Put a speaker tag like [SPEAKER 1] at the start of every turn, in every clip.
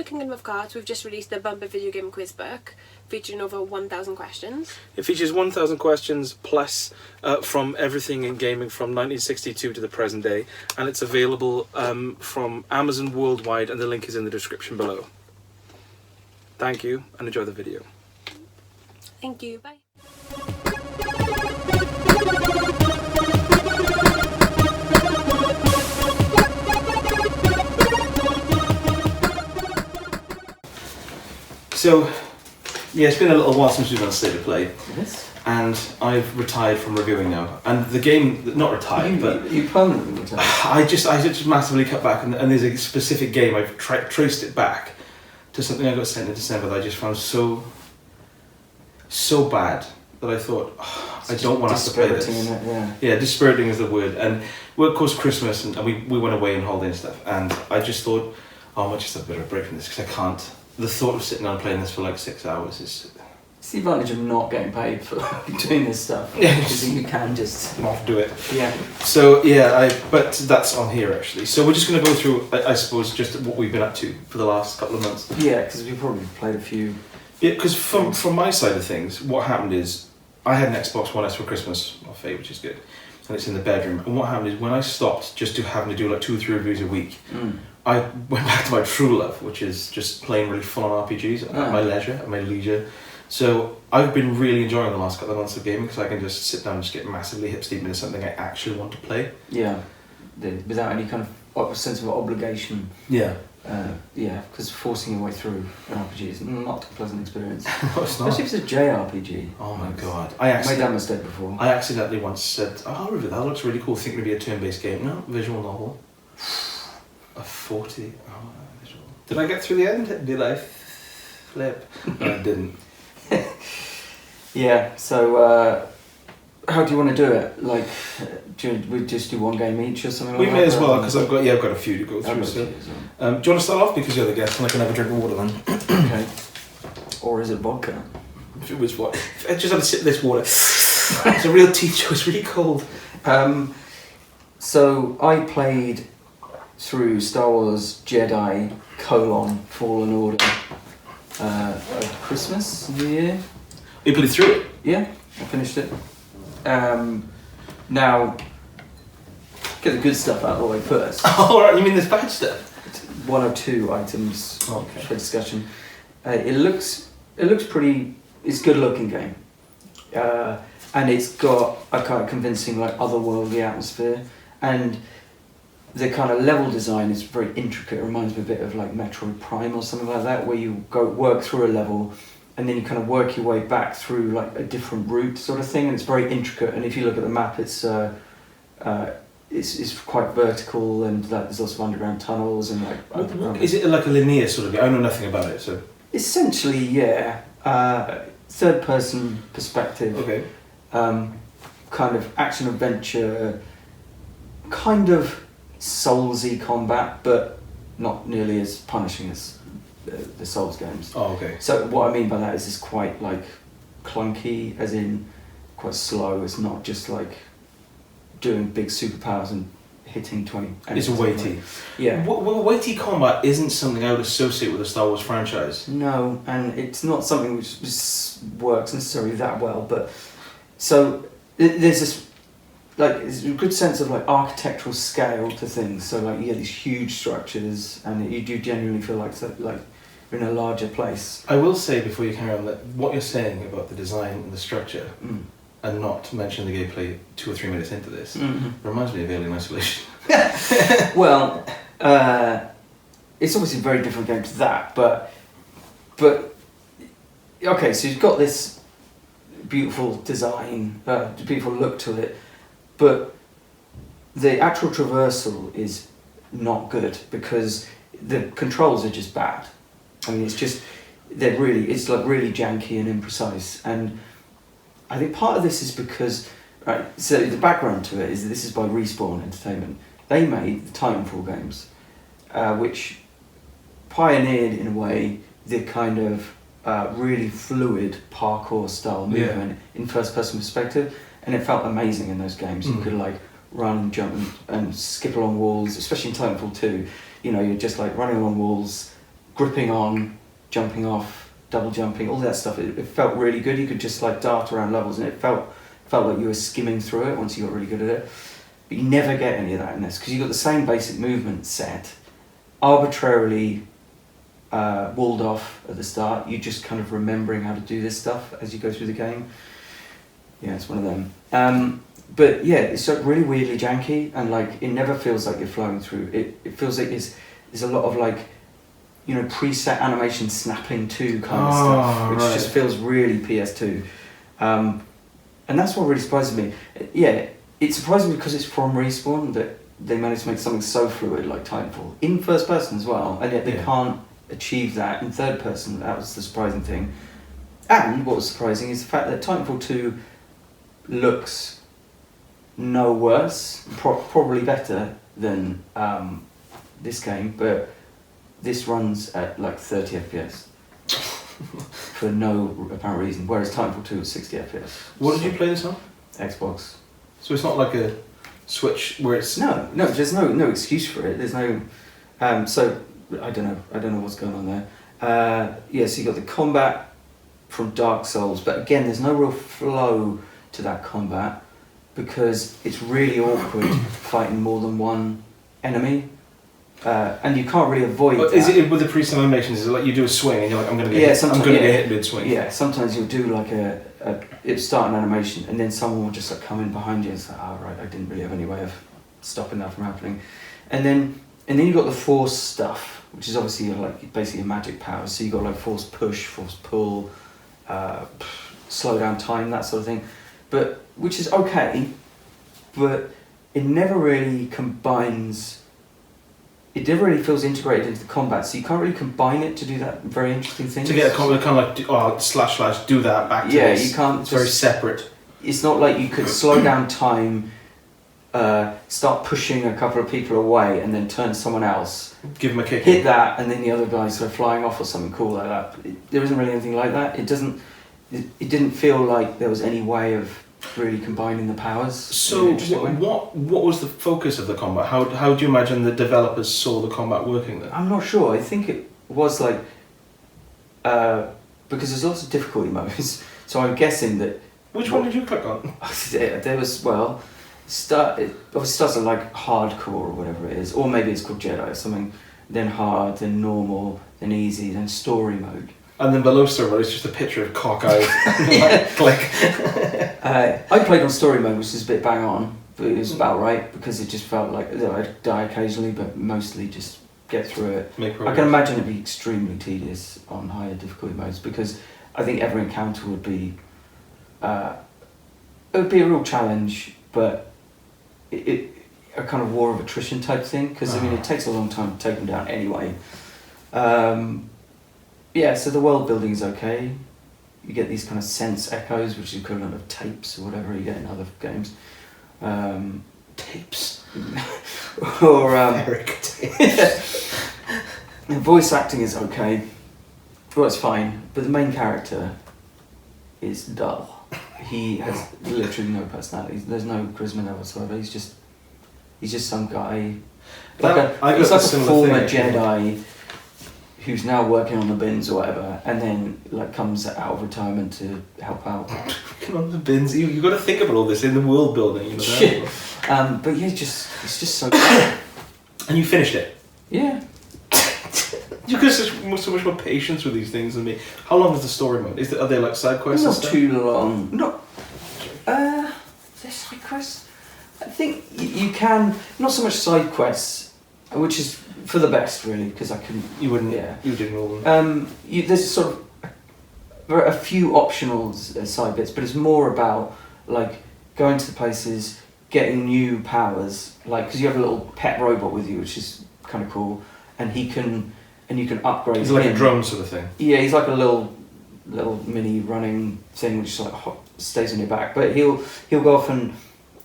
[SPEAKER 1] Kingdom of Cards, we've just released the Bumper Video Game Quiz book featuring over 1,000 questions.
[SPEAKER 2] It features 1,000 questions plus from everything in gaming from 1962 to the present day, and it's available from Amazon worldwide, and the link is in the description below. Thank you, and enjoy the video.
[SPEAKER 1] Thank you, bye.
[SPEAKER 2] So, yeah, it's been a little while since we've done State of Play.
[SPEAKER 3] Yes.
[SPEAKER 2] And I've retired from reviewing now. And the game, not retired, but...
[SPEAKER 3] You permanently retired?
[SPEAKER 2] I just massively cut back, and there's a specific game, I've traced it back to something I got sent in December that I just found so bad that I thought, I don't want to have to play this. Yeah, dispiriting is the word. And well, of course Christmas, and we went away on holiday and stuff, and I just thought, I might just have a bit of a break from this, because I can't. The thought of sitting down and playing this for like 6 hours is...
[SPEAKER 3] It's the advantage of not getting paid for doing this stuff.
[SPEAKER 2] Yeah,
[SPEAKER 3] you can just...
[SPEAKER 2] not do it.
[SPEAKER 3] Yeah.
[SPEAKER 2] So, yeah, but that's on here actually. So we're just going to go through, I suppose, just what we've been up to for the last couple of months.
[SPEAKER 3] Yeah, because we've probably played a few...
[SPEAKER 2] Yeah, because from my side of things, what happened is, I had an Xbox One S for Christmas, off A, which is good, and it's in the bedroom. And what happened is, when I stopped just having to do like 2 or 3 reviews a week, I went back to my true love, which is just playing really fun RPGs at my leisure. So I've been really enjoying the last couple of months of gaming, because I can just sit down and just get massively hip steep into something I actually want to play.
[SPEAKER 3] Yeah, without any kind of sense of obligation.
[SPEAKER 2] Yeah.
[SPEAKER 3] Yeah, because forcing your way through an RPG is not a pleasant experience.
[SPEAKER 2] No, it's not.
[SPEAKER 3] Especially if it's a JRPG.
[SPEAKER 2] Oh my god.
[SPEAKER 3] I made that mistake before.
[SPEAKER 2] I accidentally once said, I'll review that, looks really cool, think it'd be a turn-based game. No, visual novel. A 40 hour visual. Did I get through the end? Did I flip? No, I didn't.
[SPEAKER 3] Yeah, so how do you want to do it? Like, we just do one game each or something like that?
[SPEAKER 2] We may as well, because I've got a few to go through. So. Do you want to start off, because you're the guest and I can have a drink of water then?
[SPEAKER 3] Okay. Or is it vodka?
[SPEAKER 2] If it was what? I just have to sip this water. It's a real teeth show, it's really cold.
[SPEAKER 3] So I played through Star Wars Jedi : Fallen Order at Christmas, New Year.
[SPEAKER 2] You played through it?
[SPEAKER 3] Yeah, I finished it. Now, get the good stuff out of the way first.
[SPEAKER 2] Oh, right, you mean this bad stuff?
[SPEAKER 3] 1 or 2 items for discussion. It looks pretty. It's a good looking game, and it's got a kind of convincing like otherworldly atmosphere, and the kind of level design is very intricate. It reminds me a bit of like Metroid Prime or something like that, where you work through a level, and then you kind of work your way back through like a different route sort of thing, and it's very intricate. And if you look at the map, it's quite vertical, and like, there's lots of underground tunnels and like.
[SPEAKER 2] Is it like a linear sort of game? I know nothing about it, so.
[SPEAKER 3] Essentially, yeah. Third person perspective.
[SPEAKER 2] Okay.
[SPEAKER 3] Kind of action adventure, kind of Soulsy combat, but not nearly as punishing as the Souls games.
[SPEAKER 2] Oh, okay.
[SPEAKER 3] So what I mean by that is it's quite like clunky, as in quite slow. It's not just like doing big superpowers and hitting 20.
[SPEAKER 2] It's weighty.
[SPEAKER 3] Yeah.
[SPEAKER 2] Well, weighty combat isn't something I would associate with the Star Wars franchise.
[SPEAKER 3] No, and it's not something which works necessarily that well. But so there's this. Like, it's a good sense of like architectural scale to things. So like you get these huge structures, and you do genuinely feel like you're in a larger place.
[SPEAKER 2] I will say before you carry on that what you're saying about the design and the structure, and not to mention the gameplay 2 or 3 minutes into this, reminds me of Alien Isolation.
[SPEAKER 3] Well, it's obviously a very different game to that, but okay. So you've got this beautiful design, beautiful look to it. But the actual traversal is not good, because the controls are just bad. I mean, it's like really janky and imprecise. And I think part of this is because, right, so the background to it is that this is by Respawn Entertainment. They made the Titanfall games, which pioneered in a way the kind of really fluid parkour style movement in first person perspective. And it felt amazing in those games. You could like run and jump and skip along walls, especially in Titanfall 2. You know, you're just like running along walls, gripping on, jumping off, double jumping, all that stuff. It felt really good. You could just like dart around levels, and it felt like you were skimming through it once you got really good at it. But you never get any of that in this because you got the same basic movement set, arbitrarily walled off at the start. You're just kind of remembering how to do this stuff as you go through the game. Yeah, it's one of them. But yeah, it's like really weirdly janky, and like it never feels like you're flowing through. It feels like there's a lot of like, you know, preset animation snapping to kind of stuff, which just feels really PS2. And that's what really surprises me. Yeah, it surprised me because it's from Respawn that they managed to make something so fluid like Titanfall in first person as well, and yet they can't achieve that in third person. That was the surprising thing. And what was surprising is the fact that Titanfall 2 looks no worse, probably better than this game, but this runs at like 30 FPS for no apparent reason, whereas Titanfall 2 was 60 FPS.
[SPEAKER 2] What did you play this on?
[SPEAKER 3] Xbox.
[SPEAKER 2] So it's not like a Switch where it's...
[SPEAKER 3] No, there's no excuse for it. There's no... so, I don't know what's going on there. Yeah, so you got the combat from Dark Souls, but again, there's no real flow to that combat because it's really awkward fighting more than one enemy, and you can't really avoid that.
[SPEAKER 2] Is it with the preset animations? Is it like you do a swing and you're like, I'm going to get hit mid-swing?
[SPEAKER 3] Yeah, sometimes you'll do like it'll start an animation and then someone will just like come in behind you and say, oh right, I didn't really have any way of stopping that from happening. And then you've got the force stuff, which is obviously like basically a magic power. So you've got like force push, force pull, slow down time, that sort of thing. But which is okay, but it never really combines. It never really feels integrated into the combat, so you can't really combine it to do that very interesting thing.
[SPEAKER 2] To get a combat, kind of like slash do that back to this.
[SPEAKER 3] You can't.
[SPEAKER 2] It's very separate.
[SPEAKER 3] It's not like you could slow down time, start pushing a couple of people away, and then turn someone else.
[SPEAKER 2] Give them a kick.
[SPEAKER 3] Hit that, and then the other guys go flying off or something cool like that. There isn't really anything like that. It doesn't. It didn't feel like there was any way of really combining the powers.
[SPEAKER 2] So what was the focus of the combat? How do you imagine the developers saw the combat working then?
[SPEAKER 3] I'm not sure. I think it was like because there's lots of difficulty modes. So I'm guessing that.
[SPEAKER 2] Which one did you click on?
[SPEAKER 3] There was it obviously starts at like hardcore or whatever it is, or maybe it's called Jedi or something. Then hard, then normal, then easy, then story mode.
[SPEAKER 2] And then below story mode, it's just a picture of cockeyed. Click.
[SPEAKER 3] I played on story mode, which is a bit bang on, but it was about right because it just felt like I'd die occasionally, but mostly just get through it. I can imagine it'd be extremely tedious on higher difficulty modes because I think every encounter would be a real challenge, but it a kind of war of attrition type thing because I mean it takes a long time to take them down anyway. Yeah, so the world building is okay. You get these kind of sense echoes, which is equivalent of tapes or whatever you get in other games.
[SPEAKER 2] Tapes.
[SPEAKER 3] Or
[SPEAKER 2] Eric tapes.
[SPEAKER 3] The voice acting is okay. Well, it's fine, but the main character is dull. He has literally no personality. There's no charisma there whatsoever. He's just some guy. He's like a former Jedi who's now working on the bins or whatever, and then like comes out of retirement to help out.
[SPEAKER 2] Working on the bins. You got to think about all this in the world building. You know.
[SPEAKER 3] Shit. But yeah, it's just so good.
[SPEAKER 2] And you finished it.
[SPEAKER 3] Yeah.
[SPEAKER 2] You could have so much more patience with these things than me. How long is the story mode? Are they like side quests?
[SPEAKER 3] Not too long. There's side quests. I think you can not so much side quests, which is for the best really, because I couldn't.
[SPEAKER 2] You wouldn't.
[SPEAKER 3] Yeah.
[SPEAKER 2] You didn't all them.
[SPEAKER 3] There's sort of a few optional side bits, but it's more about like going to the places, getting new powers, like because you have a little pet robot with you, which is kind of cool, and you can upgrade.
[SPEAKER 2] He's like a drone sort of thing.
[SPEAKER 3] Yeah, he's like a little mini running thing which like stays on your back, but he'll go off and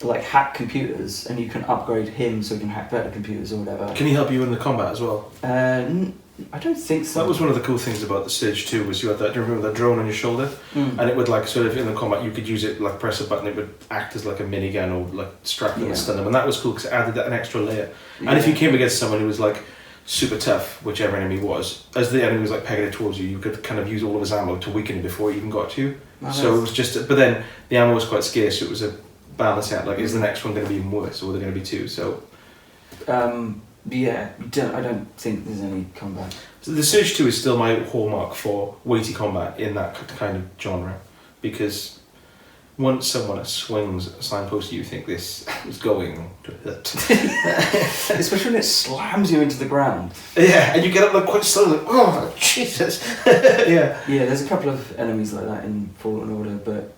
[SPEAKER 3] like hack computers, and you can upgrade him so he can hack better computers or whatever.
[SPEAKER 2] Can he help you in the combat as well?
[SPEAKER 3] I don't think so.
[SPEAKER 2] That was one of the cool things about the stage 2 was you had that. Do you remember that drone on your shoulder? And it would like sort of in the combat you could use it like press a button, it would act as like a minigun or like strap them and stun them, and that was cool because it added an extra layer. Yeah. And if you came against someone who was like super tough, whichever enemy was. As the enemy was like pegging it towards you, you could kind of use all of his ammo to weaken it before it even got to you. So it was just, but then the ammo was quite scarce, so it was a balance out. Like, is the next one going to be even worse, or are there going to be two? So,
[SPEAKER 3] yeah, I don't think there's any combat.
[SPEAKER 2] so the Surge 2 is still my hallmark for weighty combat in that kind of genre, because once someone swings a signpost, you think this is going to hurt.
[SPEAKER 3] Especially when it slams you into the ground.
[SPEAKER 2] Yeah, and you get up like quite slowly, like, oh, Jesus. Yeah.
[SPEAKER 3] Yeah, there's a couple of enemies like that in Fallen Order, but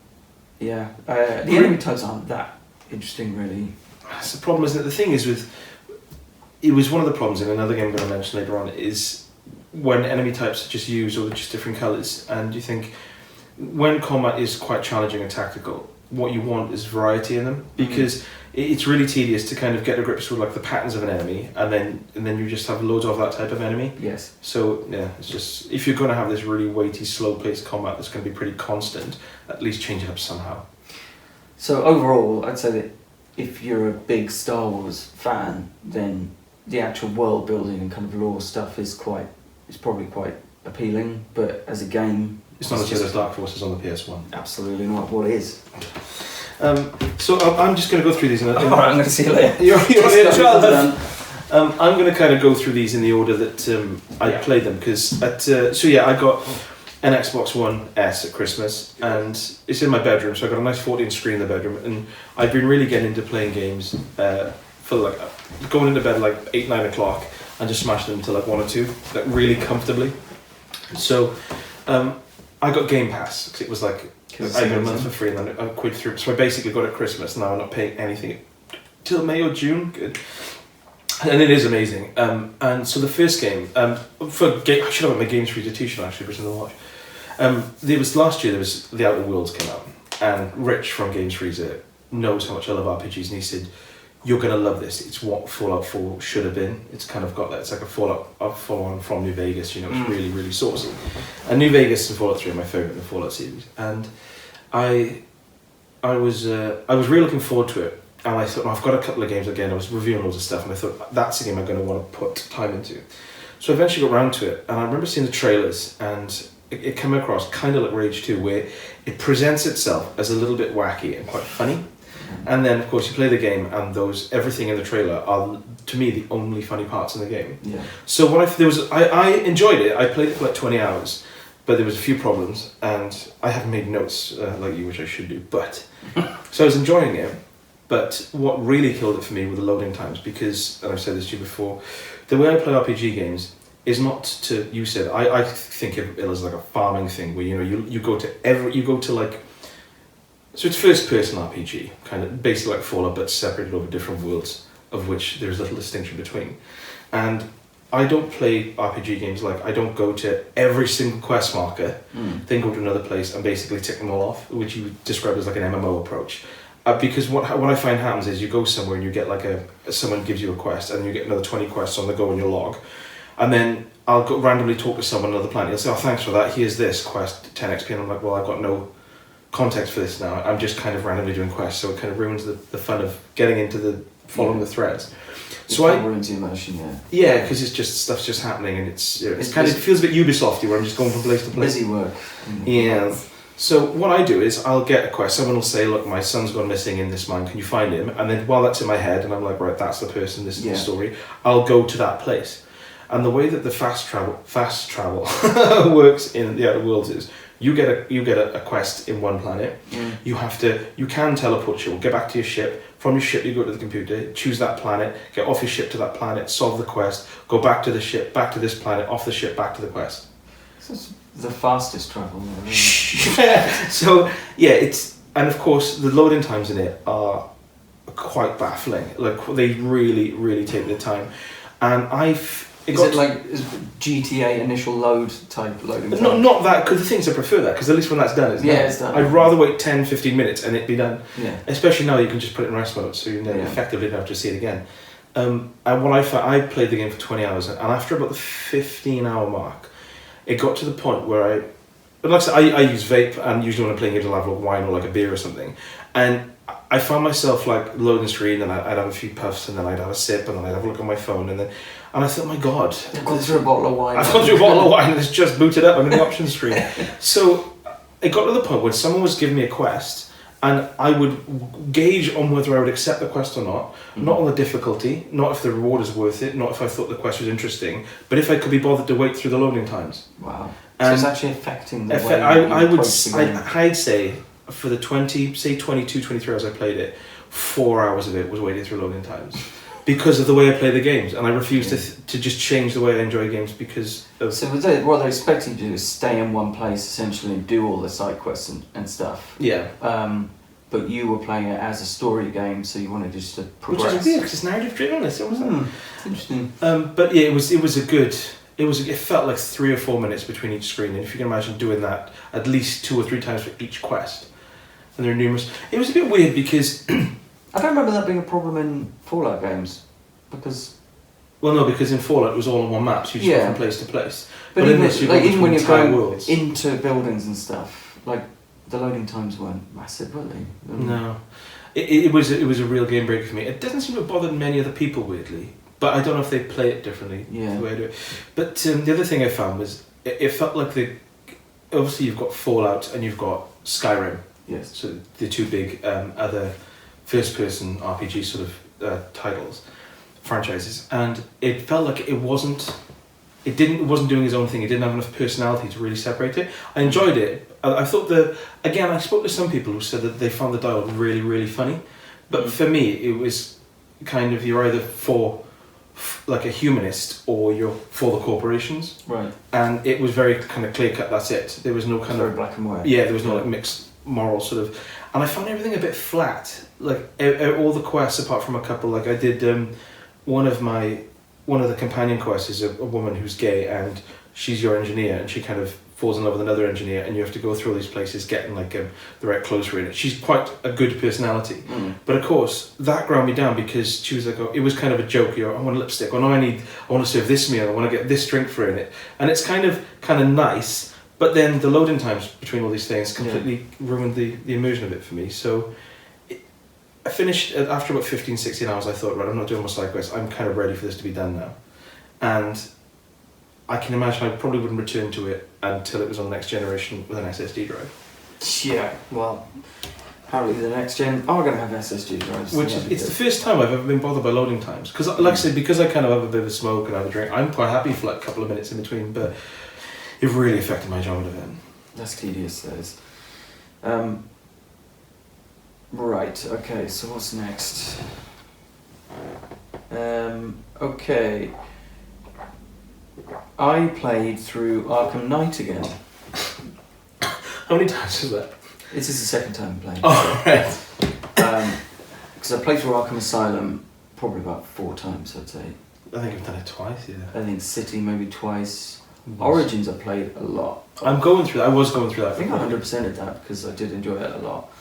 [SPEAKER 3] yeah. The enemy types aren't that interesting, really.
[SPEAKER 2] That's the problem, isn't it? The thing is it was one of the problems in another game I'm going to mention later on, is when enemy types are just used or just different colours, and you think, when combat is quite challenging and tactical, what you want is variety in them, because it's really tedious to kind of get to grips with like the patterns of an enemy, and then you just have loads of that type of enemy.
[SPEAKER 3] Yes.
[SPEAKER 2] So yeah, it's just, if you're going to have this really weighty, slow-paced combat that's going to be pretty constant, at least change it up somehow.
[SPEAKER 3] So overall, I'd say that if you're a big Star Wars fan, then the actual world building and kind of lore stuff is probably quite appealing, but as a game,
[SPEAKER 2] it's not as good as Dark Forces on the PS1.
[SPEAKER 3] Absolutely not. What is?
[SPEAKER 2] So I'm just going to go through these.
[SPEAKER 3] Alright, I'm going to see you later.
[SPEAKER 2] You're I'm going to kind of go through these in the order that I played them, because I got an Xbox One S at Christmas, and it's in my bedroom, so I got a nice 14 screen in the bedroom, and I've been really getting into playing games for like going into bed like 8-9 o'clock and just smashing them to like 1 or 2, like really comfortably. So I got Game Pass because it was like I got a month for free, and then I quit through. So I basically got it at Christmas. Now I'm not paying anything till May or June. Good, and it is amazing. And so the first game I should have my Gamesfreezer t-shirt actually, which is in the watch. There was last year. There was The Outer Worlds came out, and Rich from Gamesfreezer knows how much I love RPGs, and he said, "You're gonna love this. It's what Fallout 4 should have been. It's kind of got that. It's like a follow-on from New Vegas. You know, it's really, really saucy. And New Vegas and Fallout 3 are my favourite in the Fallout series. And I was really looking forward to it. And I thought, I've got a couple of games again. I was reviewing loads of stuff, and I thought that's a game I'm going to want to put time into. So I eventually got round to it, and I remember seeing the trailers, and it came across kind of like Rage 2, where it presents itself as a little bit wacky and quite funny. And then, of course, you play the game, and everything in the trailer are, to me, the only funny parts in the game.
[SPEAKER 3] Yeah.
[SPEAKER 2] So I enjoyed it. I played it for like 20 hours, but there was a few problems, and I haven't made notes like you, which I should do. But so I was enjoying it. But what really killed it for me were the loading times, because, and I've said this to you before, the way I play RPG games is not to. You said I think of it as like a farming thing, where you go to like. So it's first-person RPG, kind of basically like Fallout, but separated over different worlds, of which there's little distinction between. And I don't play RPG games like, I don't go to every single quest marker, then go to another place and basically tick them all off, which you describe as like an MMO approach. Because what I find happens is you go somewhere and you get like someone gives you a quest, and you get another 20 quests on the go in your log, and then I'll go randomly talk to someone on another planet. He'll say, "Oh, thanks for that. Here's this quest, 10 XP," and I'm like, "Well, I've got no context for this now. I'm just kind of randomly doing quests," so it kind of ruins the fun of getting into following the threads. So
[SPEAKER 3] it ruins the immersion,
[SPEAKER 2] yeah, because it's just stuff's just happening, and it's kind of, it feels a bit Ubisofty, where I'm just going from place to place.
[SPEAKER 3] Busy work.
[SPEAKER 2] Yeah. So what I do is I'll get a quest. Someone will say, "Look, my son's gone missing in this mine. Can you find him?" And then while that's in my head, and I'm like, "Right, that's the person. This is the story." I'll go to that place. And the way that the fast travel works in the Outer Worlds is, you get a quest in one planet. You can teleport. You'll get back to your ship. From your ship, you go to the computer, choose that planet, get off your ship to that planet, solve the quest, go back to the ship, back to this planet, off the ship, back to the quest.
[SPEAKER 3] This is the fastest travel.
[SPEAKER 2] So yeah, and of course the loading times in it are quite baffling. Like, they really, really take their time, and Is it like
[SPEAKER 3] GTA initial load type loading time?
[SPEAKER 2] Not that, because the things I prefer that, because at least when that's done,
[SPEAKER 3] it's done.
[SPEAKER 2] I'd rather wait 10-15 minutes and it be done.
[SPEAKER 3] Yeah.
[SPEAKER 2] Especially now you can just put it in rest mode, so you effectively don't have to see it again. And what I played the game for 20 hours, and after about the 15-hour mark, it got to the point where like I said, I use vape, and usually when I'm playing it, I'll have like wine or like a beer or something. And I found myself like loading the screen, and I'd have a few puffs, and then I'd have a sip, and then I'd have a look at my phone, and then And I thought, my God.
[SPEAKER 3] I've gone through a bottle of wine.
[SPEAKER 2] I've gone through a bottle of wine and it's just booted up. I'm in the options screen. So it got to the point where someone was giving me a quest and I would gauge on whether I would accept the quest or not, not on the difficulty, not if the reward is worth it, not if I thought the quest was interesting, but if I could be bothered to wait through the loading times.
[SPEAKER 3] Wow. So it's actually affecting the way
[SPEAKER 2] I'd say for the 22, 23 hours I played it, 4 hours of it was waiting through loading times. Because of the way I play the games, and I refuse to just change the way I enjoy games because of...
[SPEAKER 3] So what they're expecting you to do is stay in one place essentially and do all the side quests and stuff.
[SPEAKER 2] Yeah.
[SPEAKER 3] But you were playing it as a story game, so you wanted just to progress.
[SPEAKER 2] Which is weird, because it's narrative driven, it's
[SPEAKER 3] interesting.
[SPEAKER 2] But yeah, it felt like 3 or 4 minutes between each screen, and if you can imagine doing that at least 2 or 3 times for each quest, and there are numerous... It was a bit weird because...
[SPEAKER 3] I don't remember that being a problem in Fallout games, because...
[SPEAKER 2] Well, no, because in Fallout it was all on one map, so you just go from place to place.
[SPEAKER 3] But even,
[SPEAKER 2] in this,
[SPEAKER 3] even when you're going
[SPEAKER 2] worlds.
[SPEAKER 3] into buildings and stuff, like, the loading times weren't massive, were they?
[SPEAKER 2] No. It was a real game breaker for me. It doesn't seem to have bothered many other people, weirdly, but I don't know if they play it differently, the way I do it. But the other thing I found was, it felt like obviously you've got Fallout and you've got Skyrim.
[SPEAKER 3] Yes.
[SPEAKER 2] So the 2 big other first-person RPG sort of titles, franchises, and it felt like it wasn't doing its own thing. It didn't have enough personality to really separate it. I enjoyed it. I thought again, I spoke to some people who said that they found the dialogue really, really funny, but for me, it was kind of, you're either for like a humanist or you're for the corporations.
[SPEAKER 3] Right. And
[SPEAKER 2] it was very kind of clear-cut, that's it. There was no kind of...
[SPEAKER 3] very black and white.
[SPEAKER 2] Yeah, there was no like mixed moral sort of... And I found everything a bit flat. Like, all the quests, apart from a couple, like I did one of the companion quests is a woman who's gay and she's your engineer and she kind of falls in love with another engineer and you have to go through all these places getting like the right clothes for it. She's quite a good personality. But of course, that ground me down because she was like, it was kind of a joke. I want a lipstick. Oh no, I want to serve this meal. I want to get this drink for it. And it's kind of nice. But then the loading times between all these things completely ruined the immersion of it for me. So I finished, after about 15, 16 hours, I thought, right, I'm not doing my side quest. I'm kind of ready for this to be done now. And I can imagine I probably wouldn't return to it until it was on the next generation with an SSD drive.
[SPEAKER 3] Yeah, well, apparently the next gen are going to have SSD drives.
[SPEAKER 2] It's the first time I've ever been bothered by loading times. Because, like I said, because I kind of have a bit of a smoke and have a drink, I'm quite happy for like a couple of minutes in between, but it really affected my enjoyment of it.
[SPEAKER 3] That's tedious, that is. Right, okay, so what's next? Okay. I played through Arkham Knight again.
[SPEAKER 2] How many times is that?
[SPEAKER 3] This is the second time playing.
[SPEAKER 2] Oh, right.
[SPEAKER 3] Because I played through Arkham Asylum probably about 4 times, I'd say.
[SPEAKER 2] I think I've done it twice, yeah.
[SPEAKER 3] I think City maybe twice. Origins I played a lot.
[SPEAKER 2] I was going through that.
[SPEAKER 3] I think I 100%ed that because I did enjoy it a lot.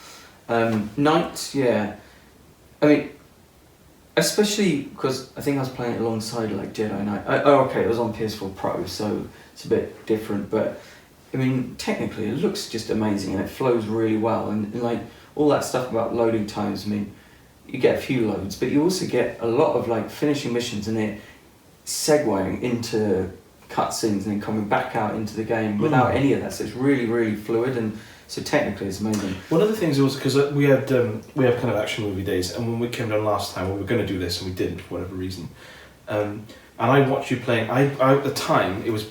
[SPEAKER 3] Knight, yeah. I mean, especially because I think I was playing it alongside like Jedi Knight. Okay, it was on PS4 Pro, so it's a bit different. But I mean, technically, it looks just amazing and it flows really well. And like all that stuff about loading times. I mean, you get a few loads, but you also get a lot of like finishing missions and it segueing into cutscenes and then coming back out into the game without any of that. So it's really, really fluid and. So technically it's amazing.
[SPEAKER 2] One of the things was, because we have kind of action movie days, and when we came down last time, we were going to do this and we didn't for whatever reason. And I watched you playing, I at the time, it was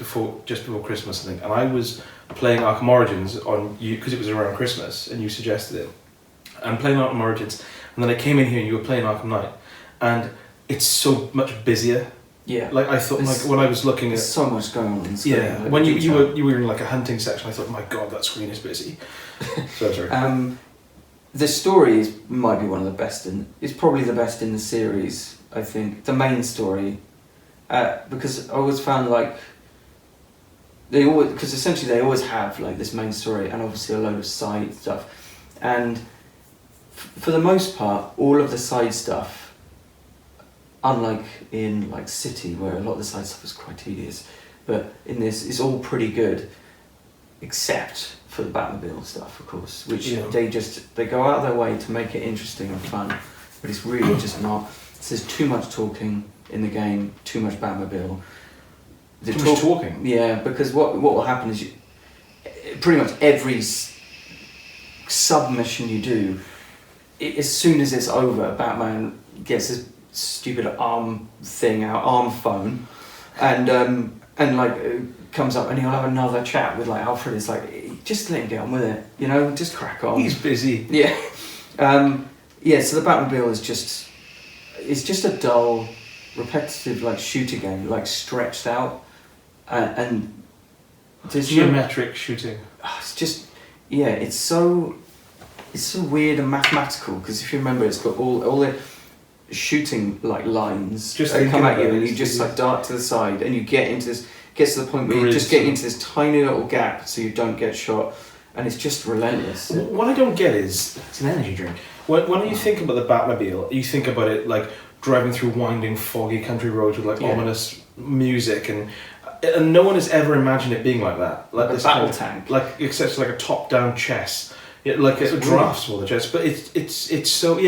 [SPEAKER 2] just before Christmas I think, and I was playing Arkham Origins on you, because it was around Christmas, and you suggested it. I'm playing Arkham Origins, and then I came in here and you were playing Arkham Knight, and it's so much busier. Yeah. Like I thought, like when I was looking at...
[SPEAKER 3] There's so much going on in the screen.
[SPEAKER 2] Yeah,
[SPEAKER 3] like
[SPEAKER 2] when you were in like a hunting section, I thought, my God, that screen is busy. So sorry.
[SPEAKER 3] The story might be one of the best it's probably the best in the series, I think. The main story. Because I always found like... Because essentially they always have like this main story and obviously a load of side stuff. And for the most part, all of the side stuff, unlike in like City, where a lot of the side stuff is quite tedious, but in this it's all pretty good, except for the Batmobile stuff, of course, which they go out of their way to make it interesting and fun, but it's really just not. There's too much talking, in the game, too much Batmobile.
[SPEAKER 2] Too much talking.
[SPEAKER 3] Yeah, because what will happen is pretty much every submission you do, as soon as it's over, Batman gets this stupid arm phone, and like comes up and he'll have another chat with like Alfred. It's like, just let him get on with it, you know, just crack on.
[SPEAKER 2] He's busy.
[SPEAKER 3] Yeah. So the Batmobile is just a dull, repetitive like shooter game, like stretched out, and there's
[SPEAKER 2] geometric shooting.
[SPEAKER 3] It's just, yeah, it's so weird and mathematical, because if you remember, it's got all the shooting like lines
[SPEAKER 2] just
[SPEAKER 3] that come at you, and you just like dart to the side, and you gets to the point where you just get into this tiny little gap so you don't get shot, and it's just relentless.
[SPEAKER 2] What I don't get is, it's an energy drink. When you think about the Batmobile, you think about it like driving through winding, foggy country roads with like ominous music, and no one has ever imagined it being like that. Like
[SPEAKER 3] a
[SPEAKER 2] this
[SPEAKER 3] battle
[SPEAKER 2] kind of,
[SPEAKER 3] tank.
[SPEAKER 2] like except like a top-down chess. Like a drafts for the chess, but it's so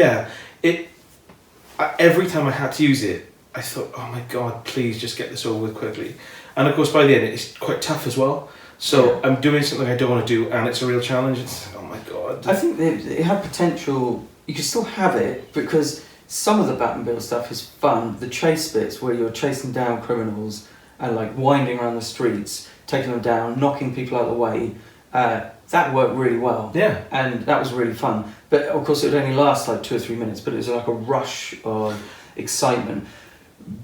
[SPEAKER 2] every time I had to use it, I thought, oh my god, please just get this over with quickly. And of course, by the end, it's quite tough as well. So I'm doing something I don't want to do, and it's a real challenge. It's oh my god.
[SPEAKER 3] I think it had potential. You could still have it, because some of the Batmobile stuff is fun. The chase bits where you're chasing down criminals and like winding around the streets, taking them down, knocking people out of the way. That worked really well.
[SPEAKER 2] Yeah.
[SPEAKER 3] And that was really fun. But of course it would only last like 2 or 3 minutes, but it was like a rush of excitement.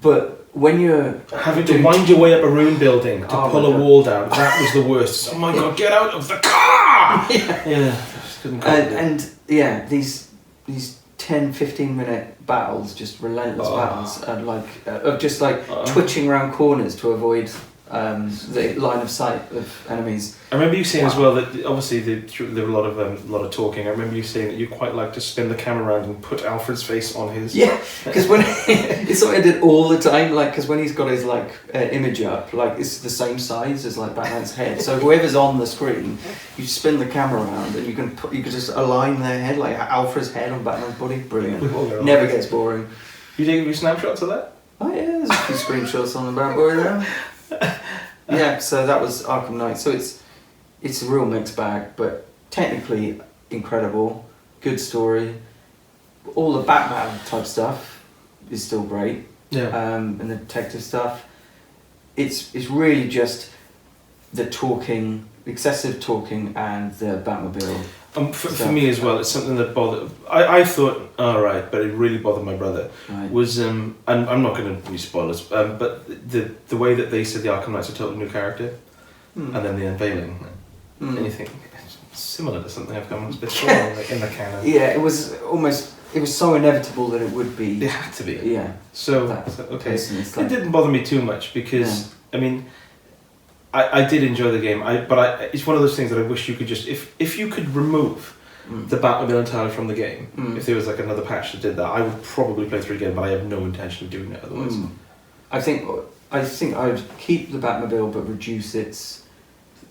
[SPEAKER 3] But when you're
[SPEAKER 2] having to wind your way up a ruin building to pull a wall down, that was the worst. Oh my god, get out of the car!
[SPEAKER 3] These 10-15 minute battles, just relentless battles, and like of just like twitching around corners to avoid the line of sight of enemies.
[SPEAKER 2] I remember you saying as well that obviously there were a lot of talking. I remember you saying that you quite like to spin the camera around and put Alfred's face on his.
[SPEAKER 3] Yeah, because when it's something I did all the time. Like, because when he's got his like image up, like it's the same size as like Batman's head. So whoever's on the screen, you spin the camera around and you can just align their head like Alfred's head on Batman's body. Brilliant. Never gets boring.
[SPEAKER 2] You take a few snapshots of that?
[SPEAKER 3] Oh yeah, there's a few screenshots on the bad boy there. Yeah, so that was Arkham Knight. So it's a real mixed bag, but technically incredible, good story. All the Batman type stuff is still great.
[SPEAKER 2] Yeah.
[SPEAKER 3] And the detective stuff. It's really just the talking, excessive talking, and the Batmobile.
[SPEAKER 2] For me as well, it's something that bothered. I thought, alright, but it really bothered my brother.
[SPEAKER 3] Right.
[SPEAKER 2] Was and I'm not going to be spoilers, but the way that they said the Arkham Knight's a total new character, and then the unveiling, and you think it's similar to something I've come across before, like in the canon.
[SPEAKER 3] Yeah, it was so inevitable that it would be.
[SPEAKER 2] It had to be.
[SPEAKER 3] Yeah.
[SPEAKER 2] So okay, it didn't bother me too much because I mean. I did enjoy the game, but it's one of those things that I wish you could just, if you could remove the Batmobile entirely from the game, if there was like another patch that did that, I would probably play through again, but I have no intention of doing it otherwise.
[SPEAKER 3] I think I would keep the Batmobile but reduce its...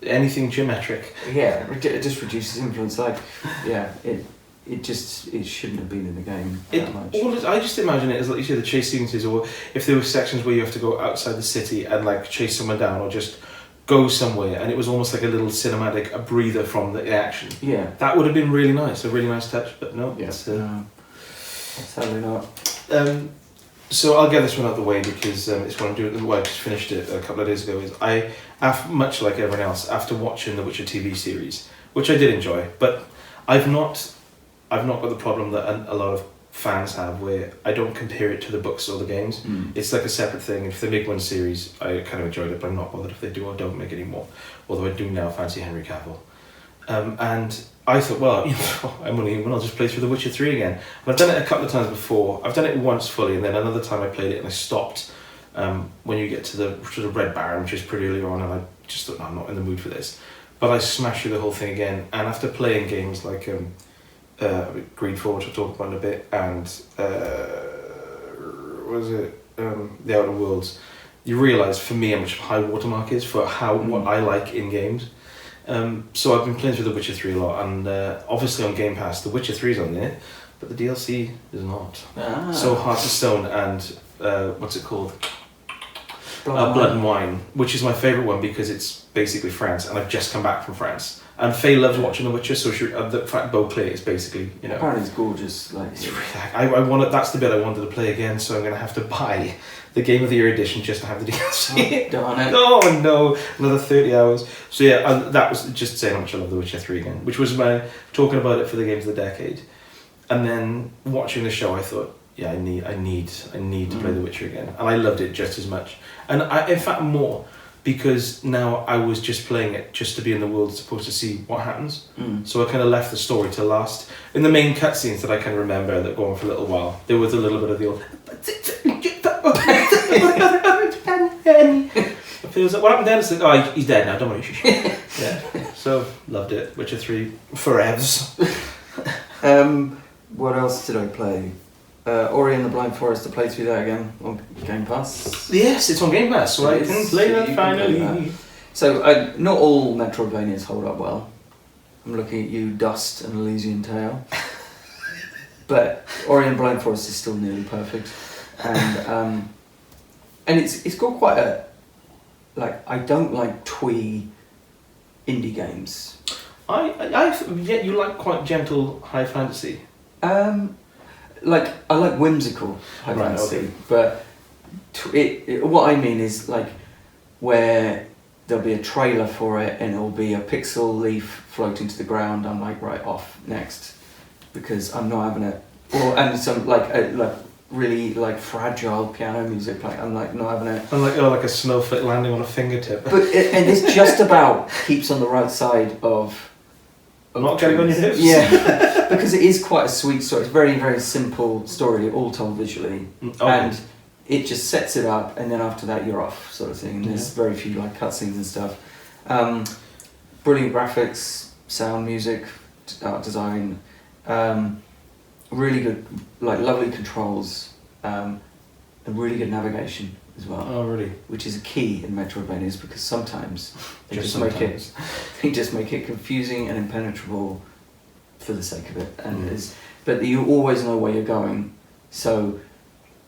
[SPEAKER 2] Anything geometric.
[SPEAKER 3] Yeah, just reduce its influence. Like, yeah, it shouldn't have been in the game that much.
[SPEAKER 2] I just imagine it as, like you say, the chase sequences, or if there were sections where you have to go outside the city and like chase someone down, or just go somewhere, and it was almost like a little cinematic, a breather from the action.
[SPEAKER 3] Yeah,
[SPEAKER 2] that would have been really nice, a really nice touch. But no,
[SPEAKER 3] no, sadly not.
[SPEAKER 2] So I'll get this one out of the way because it's what I'm doing. Well, I just finished it a couple of days ago. Is much like everyone else, after watching the Witcher TV series, which I did enjoy, but I've not got the problem that a lot of fans have, where I don't compare it to the books or the games. It's like a separate thing. If they make one series, I kind of enjoyed it, but I'm not bothered if they do or don't make any more. Although I do now fancy Henry Cavill. And I thought, well, I'll just play through The Witcher 3 again. And I've done it a couple of times before. I've done it once fully, and then another time I played it and I stopped when you get to the Red Baron, which is pretty early on, and I just thought, no, I'm not in the mood for this. But I smashed through the whole thing again, and after playing games like Greedfall, which I'll talk about in a bit, and The Outer Worlds, you realise for me how much high watermark is for what I like in games. So I've been playing through The Witcher 3 a lot, and obviously on Game Pass, The Witcher 3 is on there, but the DLC is not. So Heart of Stone and what's it called?
[SPEAKER 3] Blood
[SPEAKER 2] Blood and Wine, which is my favourite one because it's basically France, and I've just come back from France. And Faye loves watching The Witcher, so the fact Beauclair is basically, you know.
[SPEAKER 3] Apparently it's gorgeous. Like,
[SPEAKER 2] I want that's the bit I wanted to play again, so I'm going to have to buy the Game of the Year edition just to have the DLC.
[SPEAKER 3] oh, darn it.
[SPEAKER 2] Oh no, another 30 hours. So yeah, that was just saying how much I love The Witcher 3 again, which was my talking about it for the games of the decade. And then watching the show, I thought, yeah, I need to play The Witcher again, and I loved it just as much, and in fact more, because now I was just playing it just to be in the world, supposed to see what happens. So I kind of left the story to last. In the main cutscenes that I can remember that go on for a little while, there was a little bit of the old. It feels like, what happened then? It's like, oh, he's dead now. Don't worry. Yeah. So loved it. Witcher 3 forevs.
[SPEAKER 3] What else did I play? Ori and the Blind Forest, to play through that again on Game Pass.
[SPEAKER 2] Yes, it's on Game Pass, so I can play that finally.
[SPEAKER 3] So not all Metroidvanias hold up well. I'm looking at you, Dust and Elysian Tale. But Ori and the Blind Forest is still nearly perfect, and it's got quite a, like, I don't like twee indie games.
[SPEAKER 2] Yet you like quite gentle high fantasy.
[SPEAKER 3] Like, I like whimsical high fantasy,
[SPEAKER 2] okay.
[SPEAKER 3] but what I mean is, like, where there'll be a trailer for it and it'll be a pixel leaf floating to the ground. I'm like, right, off, next, because I'm not having it. And some like really like fragile piano music, like I'm like not having it.
[SPEAKER 2] And like a snowflake landing on a fingertip.
[SPEAKER 3] But and it's just about keeps on the right side of
[SPEAKER 2] not getting on your nerves.
[SPEAKER 3] Yeah, because it is quite a sweet story. It's a very, very simple story, all told visually, and it just sets it up, and then after that you're off, sort of thing. And there's very few like cutscenes and stuff. Brilliant graphics, sound, music, art design, really good, like lovely controls, and really good navigation as well.
[SPEAKER 2] Oh, really? Which
[SPEAKER 3] is a key in Metroidvanias, because sometimes they just make it confusing and impenetrable for the sake of it, and but you always know where you're going, so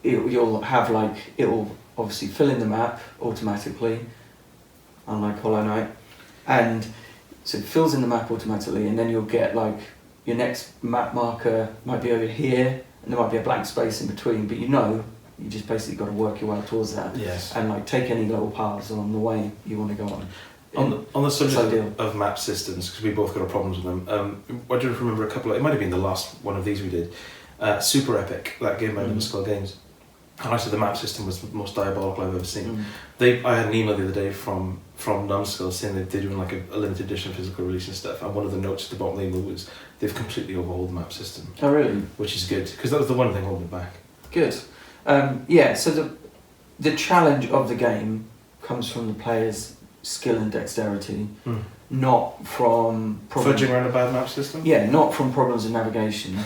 [SPEAKER 3] you'll have like, it'll obviously fill in the map automatically, unlike Hollow Knight, and so it fills in the map automatically, and then you'll get like your next map marker might be over here, and there might be a blank space in between, but you just basically got to work your way towards that.
[SPEAKER 2] Yes.
[SPEAKER 3] And like take any little paths along the way you want to go on.
[SPEAKER 2] On the subject of map systems, because we both got problems with them, I do remember a couple it might have been the last one of these we did, Super Epic, that game by Numskull Games. And I said the map system was the most diabolical I've ever seen. I had an email the other day from Numskull saying that they're doing like a limited edition physical release and stuff, and one of the notes at the bottom of the email was they've completely overhauled the map system.
[SPEAKER 3] Oh really?
[SPEAKER 2] Which is good, because that was the one thing holding it back.
[SPEAKER 3] Good. So the challenge of the game comes from the player's skill and dexterity, not from
[SPEAKER 2] fudging around a bad map system?
[SPEAKER 3] Yeah, not from problems of navigation,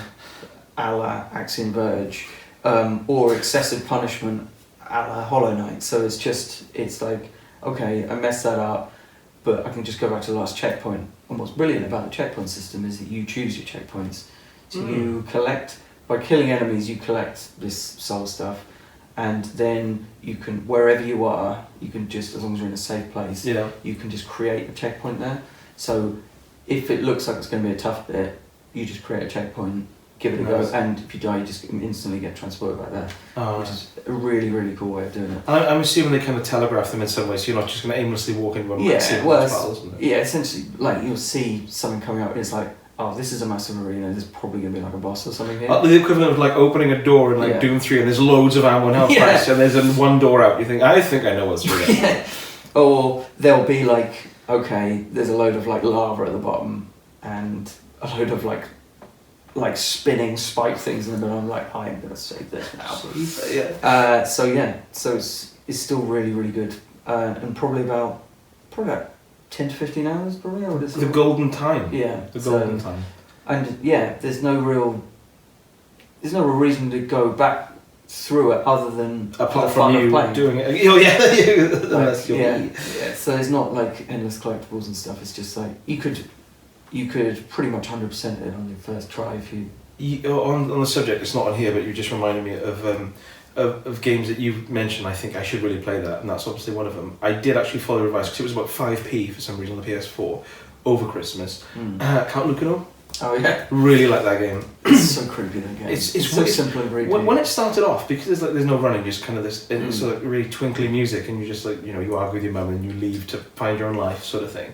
[SPEAKER 3] a la Axiom Verge, or excessive punishment, a la Hollow Knight. So it's like, okay, I messed that up, but I can just go back to the last checkpoint. And what's brilliant about the checkpoint system is that you choose your checkpoints. So you collect, by killing enemies, you collect this soul stuff, and then you can, wherever you are, you can just, as long as you're in a safe place, you can just create a checkpoint there. So if it looks like it's going to be a tough bit, you just create a checkpoint, give it a go, and if you die, you just instantly get transported back there, which is a really, really cool way of doing it.
[SPEAKER 2] I'm assuming they kind of telegraph them in some way, so you're not just going to aimlessly walk into one
[SPEAKER 3] essentially, like you'll see something coming up, and it's like, oh, this is a massive arena, there's probably going to be like a boss or something here.
[SPEAKER 2] The equivalent of like opening a door in like Doom 3 and there's loads of ammo and health packs, and there's one door out, you think, I think I know what's through there.
[SPEAKER 3] Or there'll be like, okay, there's a load of like lava at the bottom, and a load of like spinning spike things in the middle. I'm like, I'm going to save this now. So it's still really, really good. And probably about 10 to 15 hours, probably. I would have said.
[SPEAKER 2] The golden time.
[SPEAKER 3] Yeah.
[SPEAKER 2] The golden time.
[SPEAKER 3] And there's no real reason to go back through it other than
[SPEAKER 2] apart from you doing it.
[SPEAKER 3] So there's not like endless collectibles and stuff. It's just like you could pretty much 100% it on your first try if you.
[SPEAKER 2] On the subject, it's not on here, but you just reminded me of of games that you've mentioned, I think I should really play that, and that's obviously one of them. I did actually follow the revise because it was about 5p for some reason on the PS4 over Christmas. Count Luchanor.
[SPEAKER 3] Oh yeah.
[SPEAKER 2] Really like that game.
[SPEAKER 3] It's so creepy that game.
[SPEAKER 2] It's
[SPEAKER 3] so simple and creepy.
[SPEAKER 2] When it started off, because there's no running, just kind of this, and it's like really twinkly music, and you just like, you know, you argue with your mum and you leave to find your own life, sort of thing.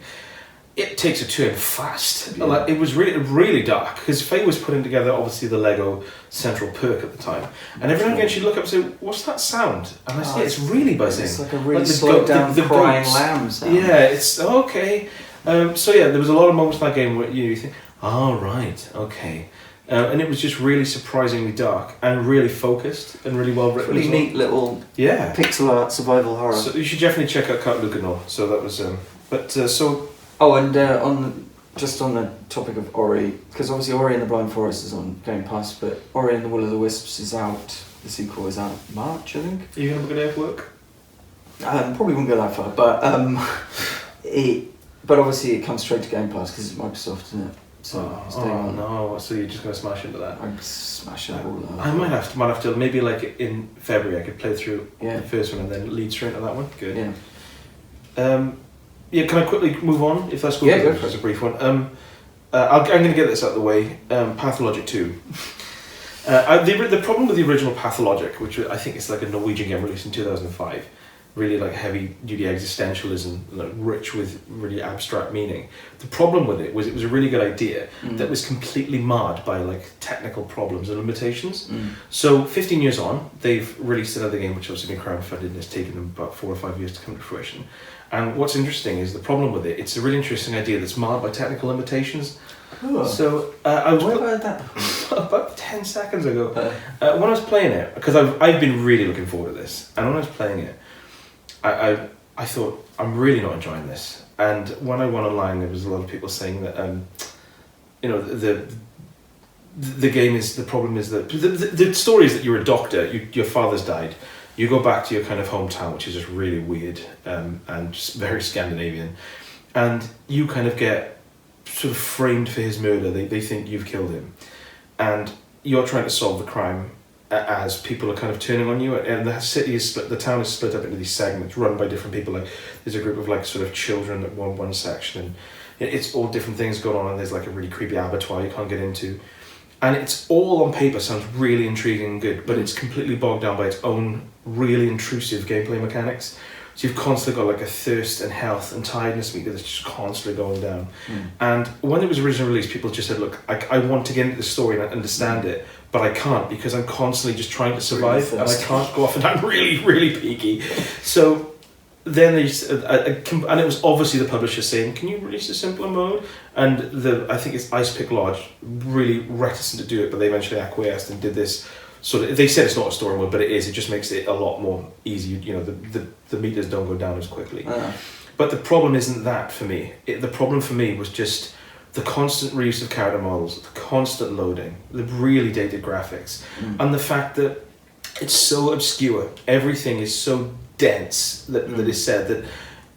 [SPEAKER 2] It takes a turn fast.
[SPEAKER 3] Yeah.
[SPEAKER 2] Like, it was really dark because Faye was putting together obviously the Lego Central Perk at the time, and every now and again she'd look up and say, "What's that sound?" And I say, "It's really buzzing."
[SPEAKER 3] It's like a really
[SPEAKER 2] like
[SPEAKER 3] slowed down
[SPEAKER 2] the
[SPEAKER 3] crying
[SPEAKER 2] goats.
[SPEAKER 3] lamb sound.
[SPEAKER 2] Yeah, it's okay. So yeah, there was a lot of moments in that game where you think, "Oh right, okay," and it was just really surprisingly dark and really focused and really well written.
[SPEAKER 3] Really neat little pixel art survival horror.
[SPEAKER 2] So you should definitely check out Count Luchanor. So that was so.
[SPEAKER 3] Oh, and on the topic of Ori, because obviously Ori and the Blind Forest is on Game Pass, but Ori and the Will of the Wisps is out. The sequel is out March, I think.
[SPEAKER 2] Are you gonna book a day of work?
[SPEAKER 3] Probably won't go that far, but but obviously it comes straight to Game Pass because it's Microsoft, isn't it? So it's day one.
[SPEAKER 2] No! So you're just gonna smash into that?
[SPEAKER 3] I'm smashing it all up.
[SPEAKER 2] I might have to maybe like in February I could play through
[SPEAKER 3] Yeah.
[SPEAKER 2] the first one and then lead straight into that one. Good.
[SPEAKER 3] Yeah.
[SPEAKER 2] Yeah, can I quickly move on if that's cool?
[SPEAKER 3] Yeah, go for
[SPEAKER 2] It's a brief one. I'm going to get this out of the way. Pathologic 2. The problem with the original Pathologic, which I think is like a Norwegian game released in 2005, really like heavy duty existentialism, like rich with really abstract meaning. The problem with it was a really good idea that was completely marred by like technical problems and limitations. So 15 years on, they've released another game which obviously been crowdfunded and it's taken them about 4 or 5 years to come to fruition. And what's interesting is the problem with it, it's a really interesting idea that's marred by technical limitations.
[SPEAKER 3] Oh.
[SPEAKER 2] So I was...
[SPEAKER 3] Where have I heard that before?
[SPEAKER 2] About 10 seconds ago. When I was playing it, because I've been really looking forward to this, and when I was playing it, I thought, I'm really not enjoying this. And when I went online, there was a lot of people saying that, you know, the game is, the problem is that, the story is that you're a doctor, your father's died, you go back to your kind of hometown, which is just really weird and just very Scandinavian, and you kind of get sort of framed for his murder. They think you've killed him, and you're trying to solve the crime as people are kind of turning on you, and the city is split, the town is split up into these segments run by different people. Like there's a group of like sort of children at one section, and it's all different things going on, and there's like a really creepy abattoir you can't get into. And it's all on paper sounds really intriguing and good, but it's completely bogged down by its own really intrusive gameplay mechanics. So you've constantly got like a thirst and health and tiredness meter that's just constantly going down. And when it was originally released, people just said, look, I want to get into the story and understand it, but I can't because I'm constantly just trying to survive and I can't go off and I'm really, really peaky. So then they and it was obviously the publisher saying, can you release a simpler mode? And I think it's Ice Pick Lodge, really reticent to do it, but they eventually acquiesced and did this sort of, they said it's not a story mode, but it is, it just makes it a lot more easy, you know, the meters don't go down as quickly. But the problem isn't that for me. The problem for me was just the constant reuse of character models, the constant loading, the really dated graphics, and the fact that it's so obscure, everything is so dense that is said that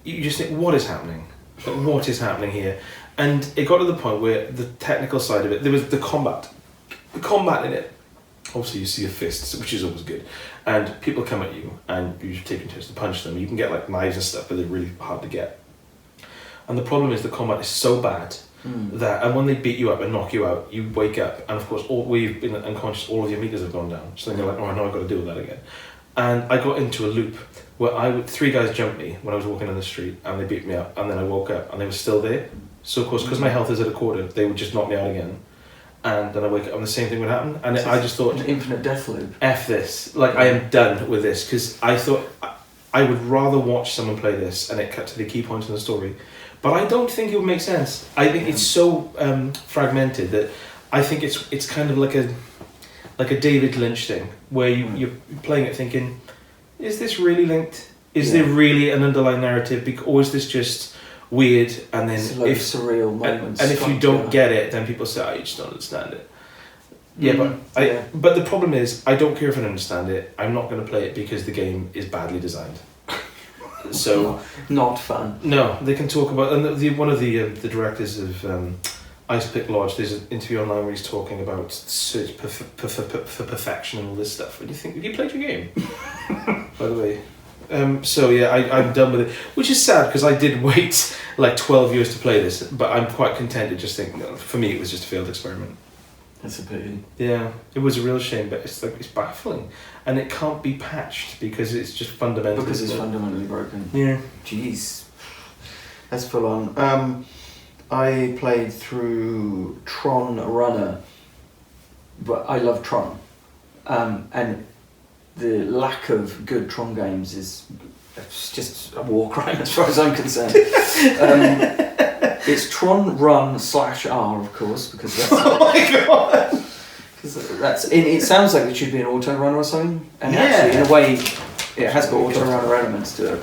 [SPEAKER 2] you just think, what is happening? Like, what is happening here? And it got to the point where the technical side of it, there was the combat in it. Obviously you see your fists, which is always good, and people come at you and you just take turns to punch them. You can get like knives and stuff, but they're really hard to get. And the problem is the combat is so bad that, and when they beat you up and knock you out, you wake up, and of course where you've been unconscious, all of your meters have gone down. So then you're like, oh, I know I've got to deal with that again. And I got into a loop where 3 guys jumped me when I was walking on the street, and they beat me up, and then I woke up and they were still there. So of course, because my health is at a quarter, they would just knock me out again. And then I wake up and the same thing would happen. And I just thought,
[SPEAKER 3] an infinite death loop.
[SPEAKER 2] F this. Like, I am done with this. Because I thought I would rather watch someone play this and it cut to the key points in the story. But I don't think it would make sense. I think it's so fragmented that I think it's kind of like a David Lynch thing, where you're playing it thinking, is this really linked? Is there really an underlying narrative? Or is this just weird, and then
[SPEAKER 3] it's like surreal moments,
[SPEAKER 2] and if you don't get it, then people say, you just don't understand it. But the problem is, I don't care if I don't understand it. I'm not going to play it because the game is badly designed. So
[SPEAKER 3] not fun.
[SPEAKER 2] No, they can talk about, and one of the directors of Ice Pick Lodge, there's an interview online where he's talking about search for perfection and all this stuff. What do you think? Have you played your game? By the way. So yeah, I'm done with it. Which is sad, because I did wait like 12 years to play this, but I'm quite content to just think, for me it was just a failed experiment.
[SPEAKER 3] That's a pity.
[SPEAKER 2] Yeah, it was a real shame, but it's baffling. And it can't be patched because it's just fundamentally...
[SPEAKER 3] Because it's fundamentally broken.
[SPEAKER 2] Yeah.
[SPEAKER 3] Jeez. That's full on. I played through Tron Runner, but I love Tron. And the lack of good Tron games is just a war crime as far as I'm concerned. It's Tron Run /R, of course, because that's...
[SPEAKER 2] Oh my god!
[SPEAKER 3] It sounds like it should be an auto runner or something, and actually, in a way, it has got auto runner elements to it.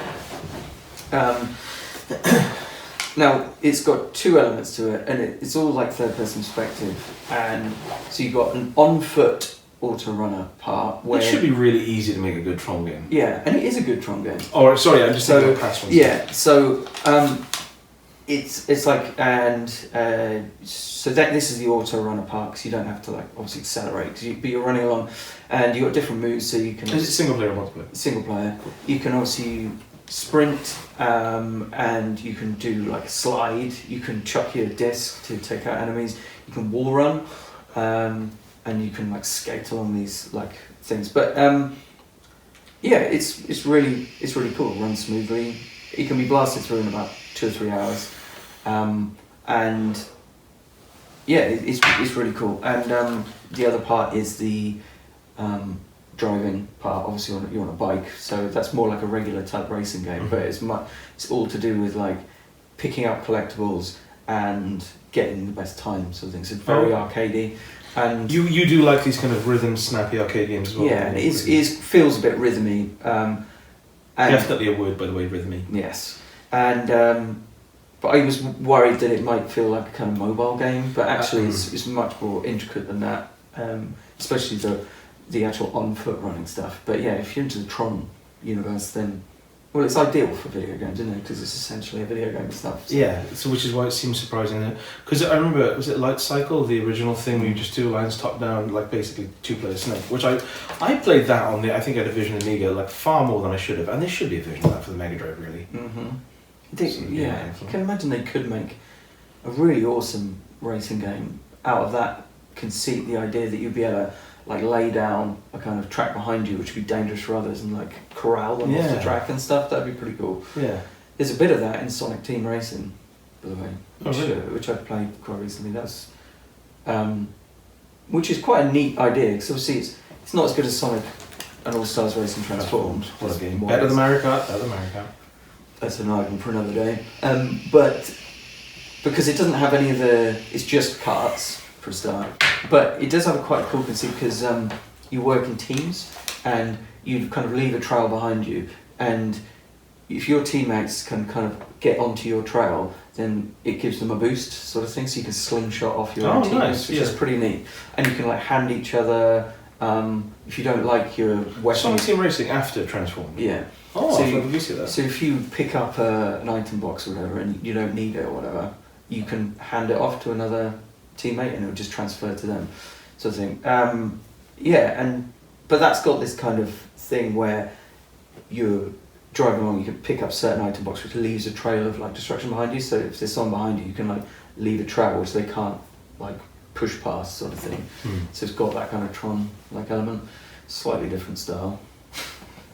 [SPEAKER 3] Now, it's got two elements to it, and it's all like third-person perspective, and so you've got an on-foot auto runner part where...
[SPEAKER 2] It should be really easy to make a good Tron game.
[SPEAKER 3] Yeah, and it is a good Tron game.
[SPEAKER 2] Oh, sorry, I'm just thinking of past ones.
[SPEAKER 3] Yeah, so it's like, and so this is the auto runner part, because you don't have to like obviously accelerate, but you're running along, and you've got different moves, so you can...
[SPEAKER 2] Is it single player or multiplayer?
[SPEAKER 3] Single player. You can obviously sprint, and you can do like a slide, you can chuck your disc to take out enemies, you can wall run, and you can like skate along these like things. But yeah, it's really cool. It runs smoothly. It can be blasted through in about 2 or 3 hours, and yeah, it's really cool. And the other part is the driving part. Obviously, you're on a bike, so that's more like a regular type racing game. But it's all to do with like picking up collectibles and getting the best time, sort of thing. So it's very arcadey. And
[SPEAKER 2] you do like these kind of rhythm snappy arcade games as well.
[SPEAKER 3] Yeah, and it feels a bit rhythmy. And
[SPEAKER 2] definitely a word, by the way, rhythmy.
[SPEAKER 3] Yes, and but I was worried that it might feel like a kind of mobile game, but actually it's much more intricate than that. Especially the actual on foot running stuff. But yeah, if you're into the Tron universe, then well, it's ideal for video games, isn't it? Because it's essentially a video game stuff. So.
[SPEAKER 2] Yeah, so which is why it seems surprising. Because I remember, was it Light Cycle, the original thing where you just do lines top down, like basically 2-player Snake, which I played that on the, I think I had a Vision Amiga, like far more than I should have, and there should be a version of that for the Mega Drive, really.
[SPEAKER 3] Yeah, you can imagine they could make a really awesome racing game out of that conceit, the idea that you'd be able to like lay down a kind of track behind you, which would be dangerous for others, and like corral them off the track and stuff. That'd be pretty cool.
[SPEAKER 2] Yeah,
[SPEAKER 3] there's a bit of that in Sonic Team Racing, by the way, which I've played quite recently. That's which is quite a neat idea, because obviously it's not as good as Sonic and All Stars Racing Transformed.
[SPEAKER 2] What a game! Better than Mario Kart.
[SPEAKER 3] That's an argument for another day. But because it doesn't have any of the, it's just karts for a start. But it does have a quite cool conceit, because you work in teams and you kind of leave a trail behind you, and if your teammates can kind of get onto your trail, then it gives them a boost, sort of thing, so you can slingshot off your own teammates, which is pretty neat. And you can like hand each other, if you don't like your weapon...
[SPEAKER 2] Sonic Team Racing after Transform?
[SPEAKER 3] Yeah.
[SPEAKER 2] Oh,
[SPEAKER 3] so
[SPEAKER 2] you see that.
[SPEAKER 3] So if you pick up an item box or whatever and you don't need it or whatever, you can hand it off to another teammate and it'll just transfer to them, sort of thing. But that's got this kind of thing where you're driving along, you can pick up certain item box which leaves a trail of like destruction behind you, so if there's someone behind you, you can like leave a trail which they can't like push past, sort of thing. So it's got that kind of Tron like element, slightly different style.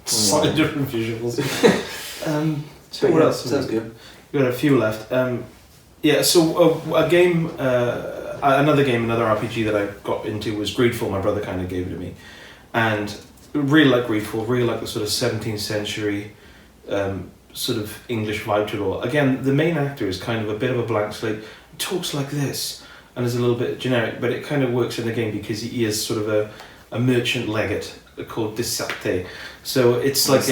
[SPEAKER 2] Slightly different visuals.
[SPEAKER 3] So
[SPEAKER 2] what else?
[SPEAKER 3] Sounds good.
[SPEAKER 2] We've got a few left. So a game, another RPG that I got into was Greedfall. My brother kind of gave it to me, and really like Greedfall. Really like the sort of 17th century sort of English vibe to it all. Again, the main actor is kind of a bit of a blank slate. Talks like this, and is a little bit generic, but it kind of works in the game because he is sort of a merchant legate called Dissate. So it's like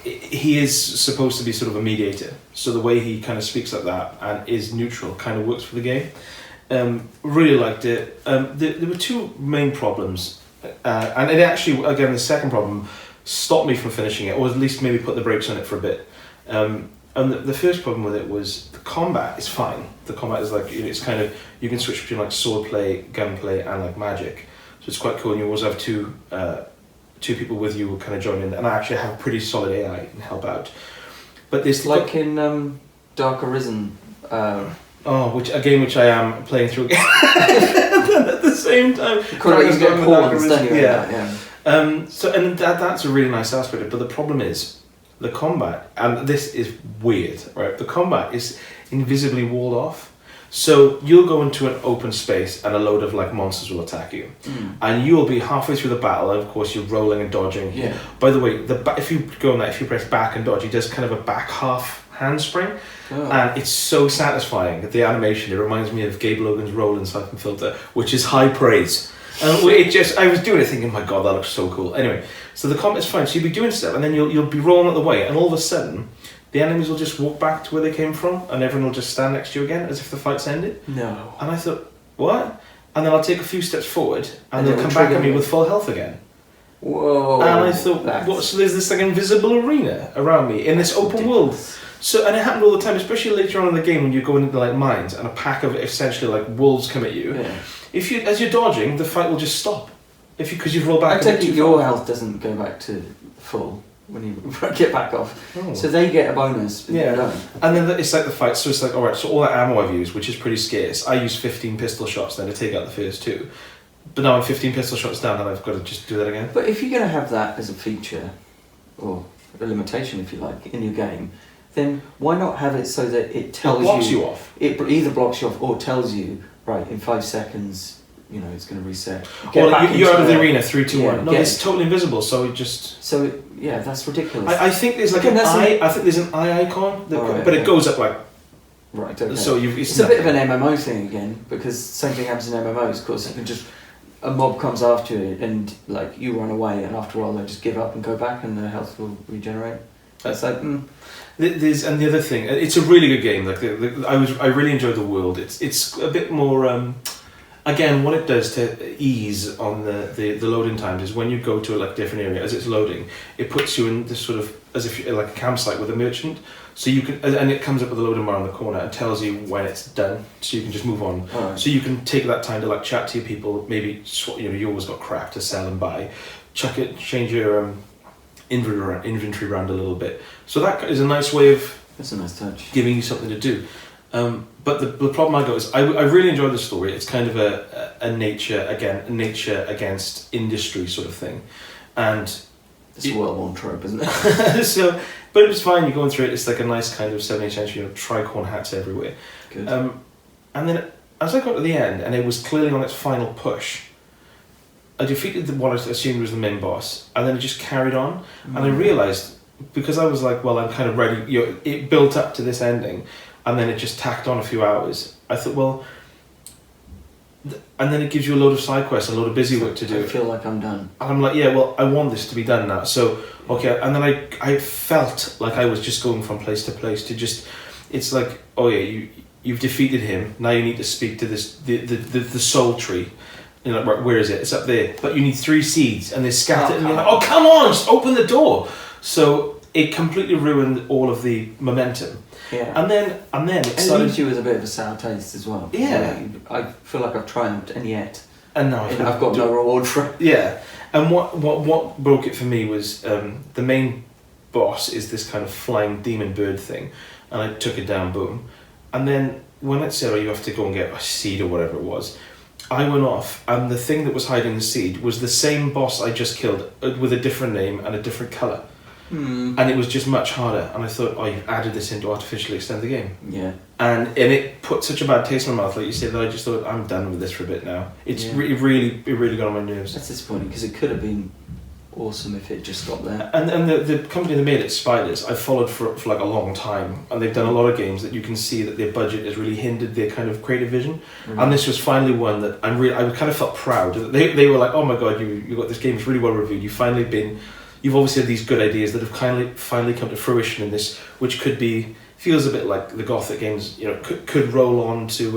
[SPEAKER 2] he is supposed to be sort of a mediator. So the way he kind of speaks like that and is neutral kind of works for the game. Really liked it. There were two main problems, and it actually, again, the second problem stopped me from finishing it, or at least maybe put the brakes on it for a bit. And the first problem with it was the combat is fine. The combat is like, it's kind of, you can switch between like sword play, gun play, and like magic. So it's quite cool, and you always have two people with you who kind of join in, and I actually have pretty solid AI and help out. But this
[SPEAKER 3] like in Dark Arisen.
[SPEAKER 2] Which a game which I am playing through again at the same time.
[SPEAKER 3] You get pawns, don't you?
[SPEAKER 2] Yeah. So and that's a really nice aspect of it. But the problem is the combat, and this is weird, right? The combat is invisibly walled off. So you'll go into an open space and a load of like monsters will attack you, and you'll be halfway through the battle, and of course you're rolling and dodging.
[SPEAKER 3] Yeah.
[SPEAKER 2] By the way, if you go on that, if you press back and dodge, he does kind of a back half handspring, and it's so satisfying. The animation, it reminds me of Gabe Logan's role in Siphon Filter, which is high praise. And I was doing it thinking, my God, that looks so cool. Anyway, so the combat's fine. So you'll be doing stuff, and then you'll be rolling out the way, and all of a sudden, the enemies will just walk back to where they came from, and everyone will just stand next to you again, as if the fight's ended.
[SPEAKER 3] No.
[SPEAKER 2] And I thought, what? And then I'll take a few steps forward, and they'll come back at me with full health again.
[SPEAKER 3] Whoa.
[SPEAKER 2] And I thought, what? So there's this like invisible arena around me in this open world. So, and it happened all the time, especially later on in the game when you're going into like mines, and a pack of essentially like wolves come at you.
[SPEAKER 3] Yeah.
[SPEAKER 2] As you're dodging, the fight will just stop. Because you've rolled back.
[SPEAKER 3] I take it your health doesn't go back to full when you get back off.
[SPEAKER 2] Oh.
[SPEAKER 3] So they get a bonus. But
[SPEAKER 2] yeah.
[SPEAKER 3] You don't.
[SPEAKER 2] And then it's like the fight. So it's like, all right. So all that ammo I've used, which is pretty scarce, I use 15 pistol shots then to take out the first two. But now I'm 15 pistol shots down, and I've got to just do that again.
[SPEAKER 3] But if you're going to have that as a feature, or a limitation if you like, in your game, then why not have it so that it tells you... It
[SPEAKER 2] blocks you off.
[SPEAKER 3] It either blocks you off or tells you, right, in 5 seconds, it's going to reset.
[SPEAKER 2] You're out of the arena, 3, 2, 1. No, it's totally invisible, so it just...
[SPEAKER 3] So, that's ridiculous.
[SPEAKER 2] I think there's like I think there's an eye icon, but it goes up like...
[SPEAKER 3] Right, okay.
[SPEAKER 2] So
[SPEAKER 3] it's a bit of an MMO thing again, because same thing happens in MMOs, of course. You can just... A mob comes after you, and like you run away, and after a while they just give up and go back, and their health will regenerate. That's like...
[SPEAKER 2] There's and the other thing, it's a really good game. Like I really enjoyed the world. It's a bit more. Again, what it does to ease on the loading times is when you go to like different area as it's loading, it puts you in this sort of as if you're like a campsite with a merchant. So you can, and it comes up with a loading bar on the corner and tells you when it's done, so you can just move on.
[SPEAKER 3] Right.
[SPEAKER 2] So you can take that time to like chat to your people. Maybe you always got crap to sell and buy. Change your inventory around a little bit. So that is a nice way of.
[SPEAKER 3] That's a nice touch.
[SPEAKER 2] Giving you something to do. But the problem I got is I really enjoyed the story. It's kind of a nature against industry sort of thing, and
[SPEAKER 3] it's a well-worn trope, isn't it?
[SPEAKER 2] So, but it was fine. You're going through it. It's like a nice kind of 17th century, tricorn hats everywhere.
[SPEAKER 3] Good.
[SPEAKER 2] And then as I got to the end, and it was clearly on its final push, I defeated what I assumed was the main boss, and then it just carried on. And I realised, because I was like, well, I'm kind of ready. It built up to this ending, and then it just tacked on a few hours. I thought, well, and then it gives you a load of side quests, a load of busy work to do.
[SPEAKER 3] I feel like I'm done.
[SPEAKER 2] And I'm like, yeah, well, I want this to be done now. So, okay, and then I felt like I was just going from place to place to just, it's like, oh yeah, you've defeated him. Now you need to speak to this the soul tree. Where is it? It's up there. But you need 3 seeds, and they're scattered. And you're like, oh come on, just open the door. So it completely ruined all of the momentum.
[SPEAKER 3] Yeah.
[SPEAKER 2] And then it started.
[SPEAKER 3] It leaves you with a bit of a sour taste as well.
[SPEAKER 2] Yeah.
[SPEAKER 3] I feel like I've triumphed, and yet.
[SPEAKER 2] And now
[SPEAKER 3] I've got no reward for it.
[SPEAKER 2] Yeah. And what broke it for me was the main boss is this kind of flying demon bird thing, and I took it down, boom. And then when it said, oh, you have to go and get a seed or whatever it was, I went off, and the thing that was hiding the seed was the same boss I just killed with a different name and a different colour. And it was just much harder, and I thought, oh, you've added this in to artificially extend the game.
[SPEAKER 3] Yeah.
[SPEAKER 2] And it put such a bad taste in my mouth, like you said, that I just thought, I'm done with this for a bit now. It really got on my nerves.
[SPEAKER 3] That's disappointing, because it could have been awesome if it just stopped there.
[SPEAKER 2] And the company that made it, Spiders, I've followed for like a long time, and they've done a lot of games that you can see that their budget has really hindered their kind of creative vision. And this was finally one that I kind of felt proud. They were like, oh my god, you got this game, it's really well reviewed. You've obviously had these good ideas that have finally come to fruition in this, which feels a bit like the Gothic games, could roll on to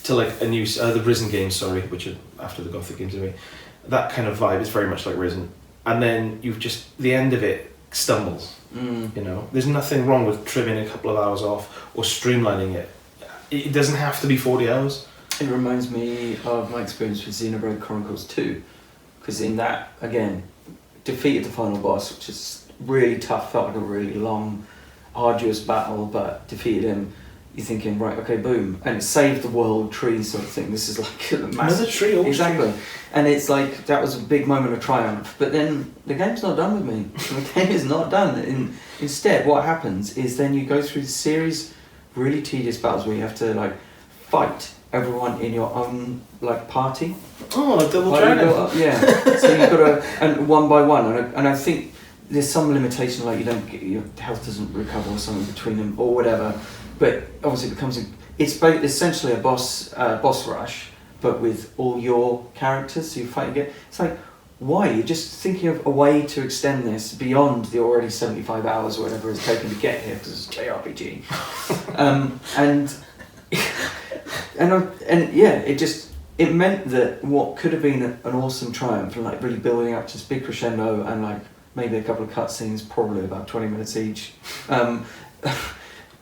[SPEAKER 2] like a new the Risen games, which are after the Gothic games anyway. That kind of vibe is very much like Risen. And then the end of it stumbles. You know, there's nothing wrong with trimming a couple of hours off or streamlining it. It doesn't have to be 40 hours.
[SPEAKER 3] It reminds me of my experience with Xenoblade Chronicles 2, because in that, again, defeated the final boss, which is really tough, felt like a really long, arduous battle, but defeated him. You're thinking, right, okay, boom, and it saved the world tree sort of thing. This is like a massive...
[SPEAKER 2] Another tree,
[SPEAKER 3] exactly. And it's like, that was a big moment of triumph. But then the game's not done with me. The game is not done. Instead, what happens is then you go through the series of really tedious battles where you have to like fight everyone in your own like party.
[SPEAKER 2] Oh, like Double Dragon.
[SPEAKER 3] Yeah. So you've got to, and one by one, and I think there's some limitation, like you don't get, your health doesn't recover or something between them or whatever. But obviously it becomes it's essentially a boss rush, but with all your characters, so you fight again. It's like, why? You're just thinking of a way to extend this beyond the already 75 hours or whatever it's taken to get here, because it's JRPG. And yeah, it meant that what could have been an awesome triumph and like really building up to this big crescendo and like maybe a couple of cutscenes, probably about 20 minutes each,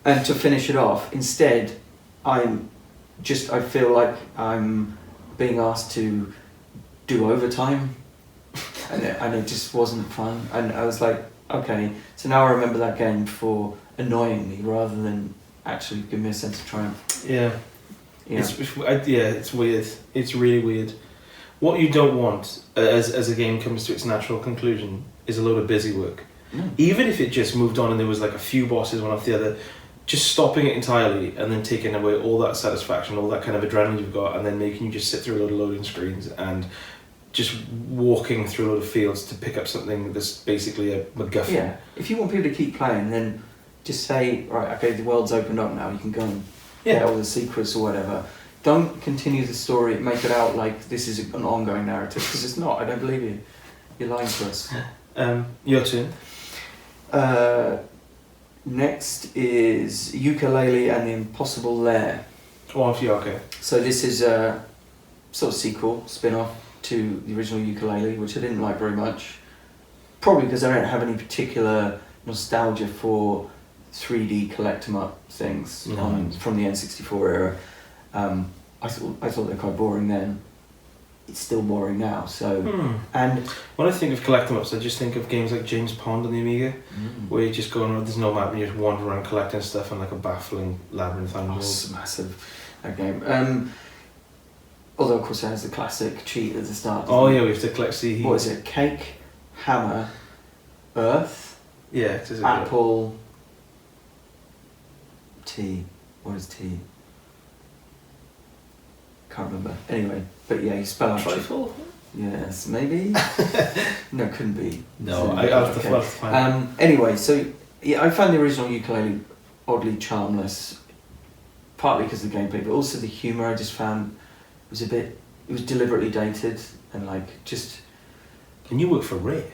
[SPEAKER 3] and to finish it off, instead, I feel like I'm being asked to do overtime, and it just wasn't fun. And I was like, okay, so now I remember that game for annoying me rather than actually give me a sense of triumph.
[SPEAKER 2] Yeah. It's weird. It's really weird. What you don't want as a game comes to its natural conclusion is a load of busy work. Even if it just moved on and there was like a few bosses one after the other, just stopping it entirely and then taking away all that satisfaction, all that kind of adrenaline you've got, and then making you just sit through a load of loading screens and just walking through a load of fields to pick up something that's basically a MacGuffin.
[SPEAKER 3] Yeah, if you want people to keep playing, then just say, right, okay, the world's opened up now, you can go and get all the secrets or whatever. Don't continue the story, make it out like this is an ongoing narrative, because it's not. I don't believe you. You're lying to us.
[SPEAKER 2] Your turn.
[SPEAKER 3] Next is Yooka, Laylee and the Impossible Lair.
[SPEAKER 2] Oh, yeah, okay.
[SPEAKER 3] So this is a sort of sequel, spin-off to the original Yooka, which I didn't like very much. Probably because I don't have any particular nostalgia for 3D collect 'em up things from the N64 era. I thought they were quite boring then. It's still boring now. So and
[SPEAKER 2] when I think of collect 'em ups, I just think of games like James Pond on the Amiga, where you're just going around. There's no map, and you just wander around collecting stuff in like a baffling labyrinthine world.
[SPEAKER 3] It's massive, that game. Although of course it has the classic cheat at the start.
[SPEAKER 2] Oh yeah, we have to collect CDs.
[SPEAKER 3] What is it? Cake, hammer, earth.
[SPEAKER 2] Yeah,
[SPEAKER 3] apple. Tea. What is tea? Can't remember. Anyway, but yeah, you spell out
[SPEAKER 2] trifle.
[SPEAKER 3] Yes, maybe. No, couldn't be.
[SPEAKER 2] No, I'll have to find.
[SPEAKER 3] Anyway, so yeah, I found the original ukulele oddly charmless, partly because of the gameplay, but also the humour I just found was it was deliberately dated and like just.
[SPEAKER 2] And you work for Ray.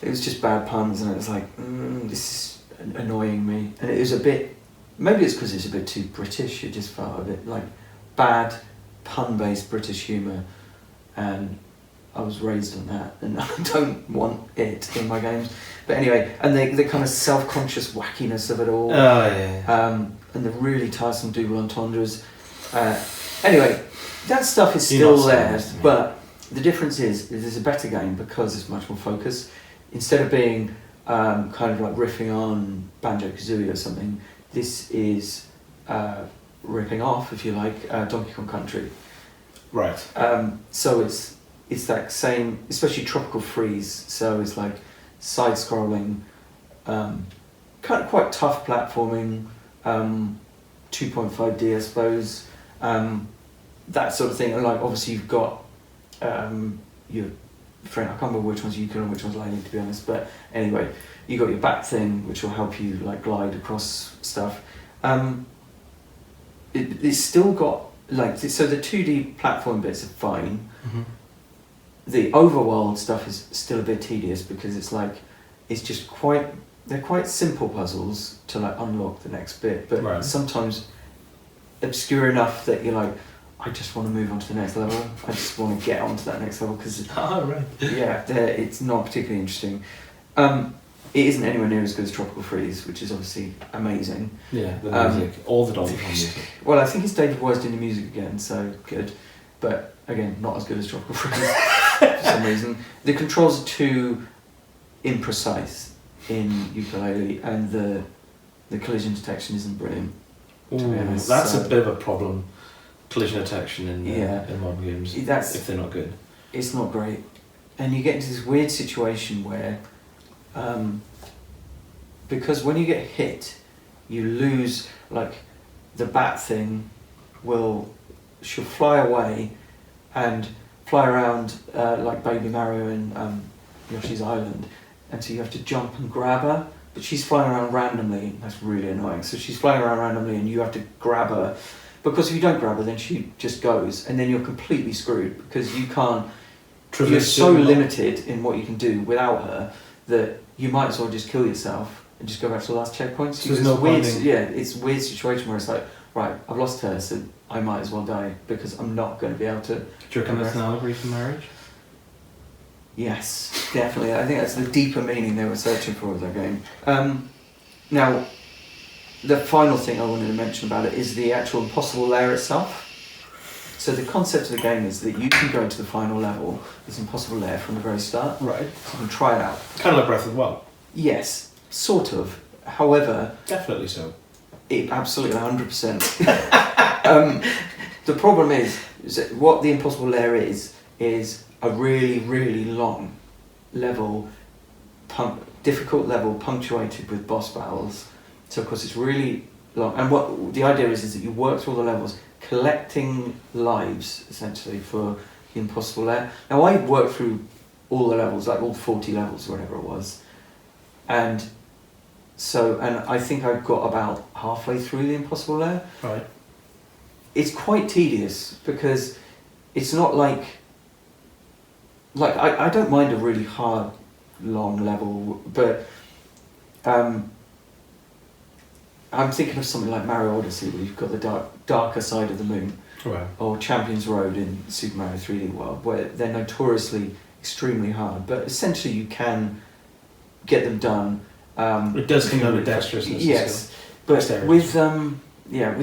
[SPEAKER 3] It was just bad puns, and it was like, this is annoying me, and it was a bit. Maybe it's because it's a bit too British. It just felt a bit like bad pun-based British humour, and I was raised on that, and I don't want it in my games. But anyway, and the kind of self-conscious wackiness of it all.
[SPEAKER 2] Oh yeah.
[SPEAKER 3] And the really tiresome double entendres. Anyway, that stuff is still there, but the difference is it's a better game because it's much more focused. Instead of being kind of like riffing on Banjo-Kazooie or something, this is ripping off, if you like, Donkey Kong Country.
[SPEAKER 2] Right.
[SPEAKER 3] So it's that same, especially Tropical Freeze. So it's like side-scrolling, kind of quite tough platforming, 2.5D, I suppose. That sort of thing. And like obviously you've got your friend. I can't remember which one's Yooka and which one's Laylee, to be honest. But anyway, you got your bat thing, which will help you like glide across stuff. It's still got like so the 2D platform bits are fine.
[SPEAKER 2] Mm-hmm.
[SPEAKER 3] The overworld stuff is still a bit tedious because it's like it's just they're quite simple puzzles to like unlock the next bit, but sometimes obscure enough that you're like, I just want to move on to the next level. I just want to get onto that next level because
[SPEAKER 2] right.
[SPEAKER 3] Yeah, it's not particularly interesting. It isn't anywhere near as good as Tropical Freeze, which is obviously amazing.
[SPEAKER 2] Yeah, the music, all the Donkey Kong music.
[SPEAKER 3] Well, I think it's David Wise doing the music again, so good. But again, not as good as Tropical Freeze for some reason. The controls are too imprecise in Yooka-Laylee, and the collision detection isn't brilliant. To be honest,
[SPEAKER 2] that's a bit of a problem. Collision detection in modern games, if they're not good.
[SPEAKER 3] It's not great. And you get into this weird situation where, because when you get hit, you lose, like, the bat thing she'll fly away and fly around like Baby Mario in Yoshi's Island, and so you have to jump and grab her, but she's flying around randomly. That's really annoying. So she's flying around randomly and you have to grab her, because if you don't grab her then she just goes, and then you're completely screwed because you can't, you're so limited in what you can do without her that you might as well just kill yourself and just go back to the last checkpoint. So
[SPEAKER 2] there's no
[SPEAKER 3] weird, it's a weird situation where it's like, right, I've lost her, so I might as well die because I'm not going to be able to.
[SPEAKER 2] Do you reckon that's an allegory for marriage?
[SPEAKER 3] Yes, definitely. I think that's the deeper meaning they were searching for with that game. Now, the final thing I wanted to mention about it is the actual impossible lair itself. So the concept of the game is that you can go to the final level, this impossible lair, from the very start.
[SPEAKER 2] Right.
[SPEAKER 3] So you can try it out.
[SPEAKER 2] Kind of like Breath of the Wild.
[SPEAKER 3] Yes, sort of. However...
[SPEAKER 2] Definitely so.
[SPEAKER 3] It absolutely 100%. The problem is that what the impossible lair is a really, really long level, difficult level punctuated with boss battles. So of course it's really long, and what the idea is that you work through all the levels, collecting lives essentially for the impossible lair. Now I worked through all the levels, like all 40 levels or whatever it was, and I think I got about halfway through the impossible lair.
[SPEAKER 2] Right.
[SPEAKER 3] It's quite tedious because it's not like I don't mind a really hard, long level, but I'm thinking of something like Mario Odyssey, where you've got the darker side of the moon,
[SPEAKER 2] right,
[SPEAKER 3] or Champions Road in Super Mario 3D World, where they're notoriously extremely hard, but essentially you can get them done.
[SPEAKER 2] It does come down to dexterousness.
[SPEAKER 3] Yes, but with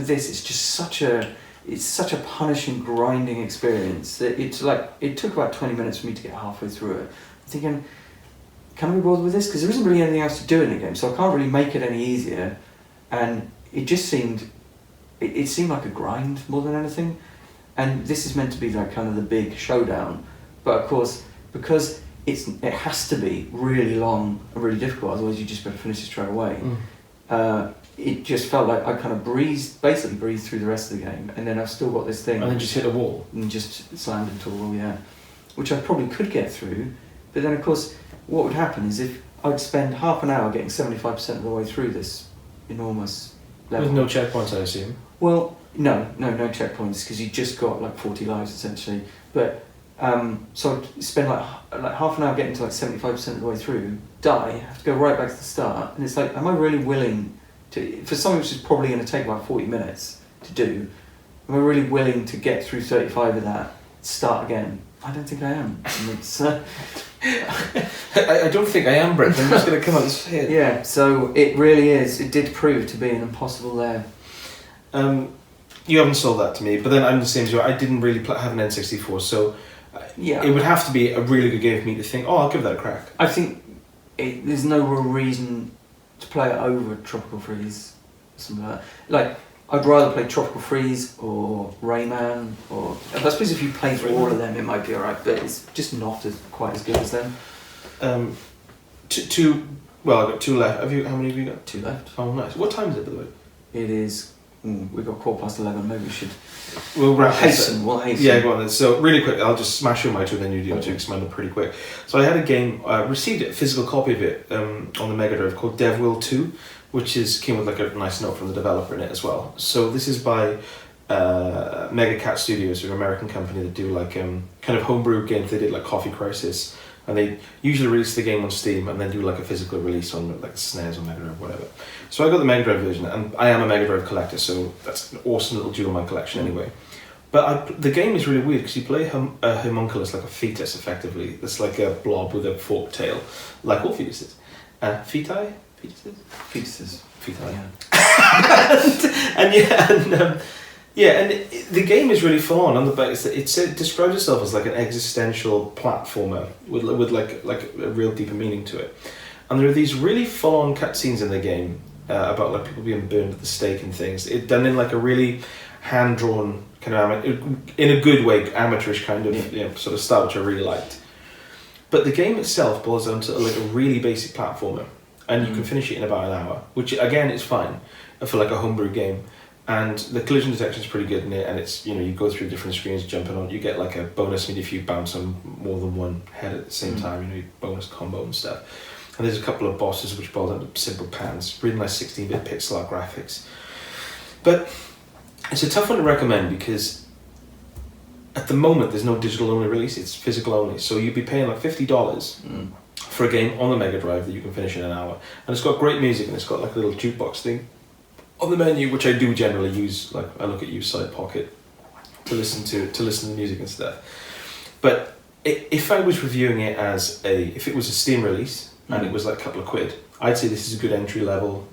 [SPEAKER 3] this, it's just such a punishing, grinding experience that it took about 20 minutes for me to get halfway through it. I'm thinking, can I be bothered with this? Because there isn't really anything else to do in the game, so I can't really make it any easier. And it just seemed, it seemed like a grind more than anything. And this is meant to be like kind of the big showdown, but of course, because it has to be really long and really difficult, otherwise you just better finish it straight away. It just felt like I kind of basically breezed through the rest of the game, and then I've still got this thing.
[SPEAKER 2] And then just hit a wall.
[SPEAKER 3] And just slammed into a wall, yeah. Which I probably could get through, but then of course, what would happen is if I'd spend half an hour getting 75% of the way through this enormous level.
[SPEAKER 2] With no checkpoints, I assume?
[SPEAKER 3] Well, no checkpoints, because you just got like 40 lives essentially. But, so I'd spend like half an hour getting to like 75% of the way through, die, have to go right back to the start, and it's like, am I really willing to, for something which is probably going to take about 40 minutes to do, am I really willing to get through 35 of that, start again? I don't think I am. And it's,
[SPEAKER 2] I don't think I am, Brent. I'm just going to come on and say it.
[SPEAKER 3] Yeah, so it really is. It did prove to be an impossible lair.
[SPEAKER 2] You haven't sold that to me, but then I'm the same as you. I didn't really have an N64, so it would have to be a really good game for me to think, oh, I'll give that a crack.
[SPEAKER 3] I think there's no real reason to play it over Tropical Freeze, something like that. Like, I'd rather play Tropical Freeze or Rayman, or I suppose if you play through all of them, it might be alright, but it's just not quite as good as them.
[SPEAKER 2] Well, I've got 2 left. How many have you got?
[SPEAKER 3] 2 left.
[SPEAKER 2] Oh, nice. What time is it, by the way?
[SPEAKER 3] It is. We've got 11:15. Maybe we should.
[SPEAKER 2] We'll
[SPEAKER 3] hasten.
[SPEAKER 2] Yeah, go on then. So really quick, I'll just smash through my 2 and then you do 2 because mine are pretty quick. So I had a game, received a physical copy of it on the Mega Drive called Devwill Too, which came with like a nice note from the developer in it as well. So this is by Mega Cat Studios, an American company that do like kind of homebrew games. They did like Coffee Crisis, and they usually release the game on Steam and then do like a physical release on like SNES or Mega Drive, whatever. So I got the Mega Drive version, and I am a Mega Drive collector, so that's an awesome little jewel in my collection anyway. But the game is really weird because you play a homunculus, like a fetus effectively. It's like a blob with a forked tail, like all fetuses. Feti?
[SPEAKER 3] Fetuses.
[SPEAKER 2] Feti.
[SPEAKER 3] Yeah.
[SPEAKER 2] And the game is really full on. On the back, it describes itself as like an existential platformer with like a real deeper meaning to it. And there are these really full on cutscenes in the game about like people being burned at the stake and things. It done in like a really hand drawn kind of in a good way, amateurish kind of sort of style, which I really liked. But the game itself boils down to like a really basic platformer, and you can finish it in about an hour, which again is fine for like a homebrew game. And the collision detection is pretty good in it, and it's, you know, you go through different screens jumping on, you get like a bonus if you bounce on more than one head at the same time, you know, bonus combo and stuff. And there's a couple of bosses which boil down to simple patterns, really nice 16-bit pixel art graphics. But it's a tough one to recommend because at the moment there's no digital only release, it's physical only. So you'd be paying like $50 for a game on the Mega Drive that you can finish in an hour. And it's got great music, and it's got like a little jukebox thing on the menu, which I do generally use. Like I look at use side pocket to listen to music and stuff. But if I was reviewing it as if it was a Steam release and it was like a couple of quid, I'd say this is a good entry level.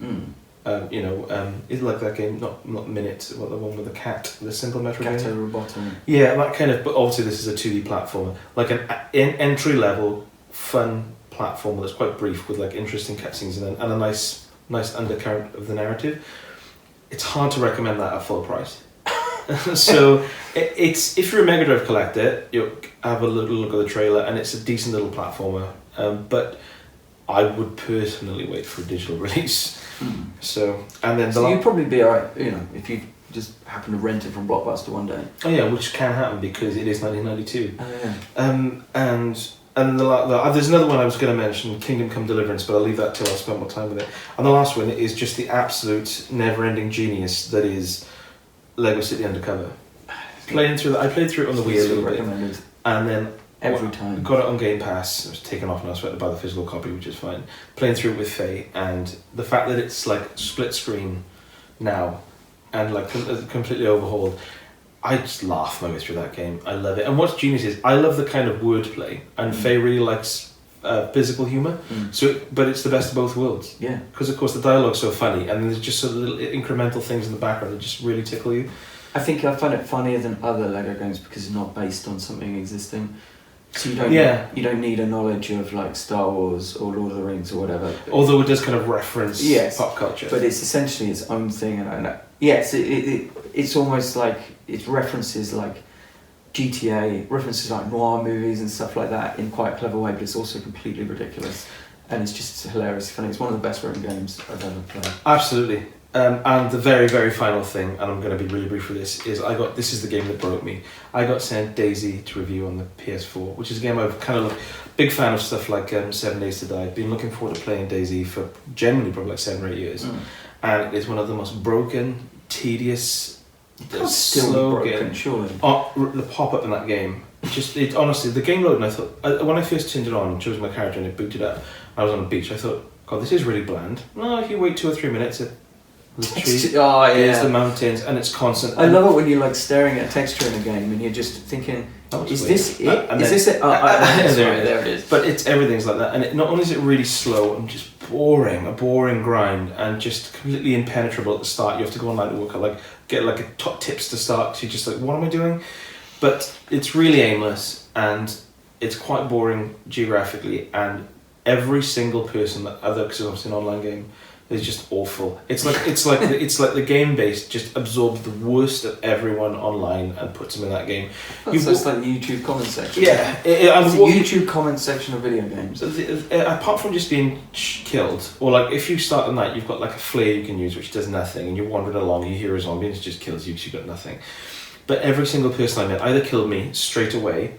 [SPEAKER 2] It's like that game, not Minute, the one with the cat, the single Metroid game.
[SPEAKER 3] Roboto.
[SPEAKER 2] Yeah, that kind of. But obviously, this is a 2D platformer, like an entry level, fun platformer that's quite brief with like interesting cutscenes and a nice undercurrent of the narrative. It's hard to recommend that at full price. So it's if you're a Mega Drive collector, you'll have a little look at the trailer, and it's a decent little platformer. But I would personally wait for a digital release. So you'd probably be alright, you know, if you just happen to rent it from Blockbuster one day. Oh yeah, which can happen because it is 1992. Oh yeah. And there's another one I was going to mention, Kingdom Come Deliverance, but I'll leave that till I've spent more time with it. And the last one is just the absolute never-ending genius that is Lego City Undercover. I played through it on the Wii a little bit, and then
[SPEAKER 3] every time
[SPEAKER 2] got it on Game Pass. It was taken off, and I was about to buy the physical copy, which is fine. Playing through it with Faye, and the fact that it's like split screen now, and like completely overhauled. I just laugh my way through that game. I love it. And what's genius is I love the kind of wordplay, and Faye really likes physical humour. But it's the best of both worlds. Yeah. Because of course the dialogue's so funny, and there's just sort of little incremental things in the background that just really tickle you. I think I find it funnier than other Lego games because it's not based on something existing. So you don't need a knowledge of like Star Wars or Lord of the Rings or whatever. Although it does kind of reference pop culture. But it's essentially its own thing, and yes, it's almost like it references like GTA, references like noir movies and stuff like that in quite a clever way, but it's also completely ridiculous, and it's just hilariously funny. It's one of the best written games I've ever played. Absolutely. And the very, very final thing, and I'm going to be really brief with this, is this is the game that broke me. I got sent DayZ to review on the PS4, which is a game I've kind of big fan of stuff like 7 Days to Die. I've been looking forward to playing DayZ for generally probably like 7 or 8 years. And it is one of the most broken, tedious, slow game. Surely. The pop-up in that game, honestly, the game loaded, and I thought, when I first turned it on, chose my character and it booted up, I was on a beach, I thought, God, this is really bland. No, if you wait 2 or 3 minutes, the tree, there's the mountains, and it's constant. I love it when you're like staring at texture in a game and you're just thinking, is this it? Is this it? There it is. But everything's like that, and not only is it really slow and just boring, a boring grind, and just completely impenetrable at the start. You have to go online to work, get like a top tips to start. So you're just like, what am I doing? But it's really aimless, and it's quite boring geographically, and every single person because it's obviously an online game, is just awful. It's like the game base just absorbs the worst of everyone online and puts them in that game. So it's like the YouTube comment section. Yeah, it's the YouTube comment section of video games. Apart from just being killed, or like if you start the night, you've got like a flare you can use which does nothing, and you're wandering along, you hear a zombie and it just kills you because you've got nothing. But every single person I met either killed me straight away,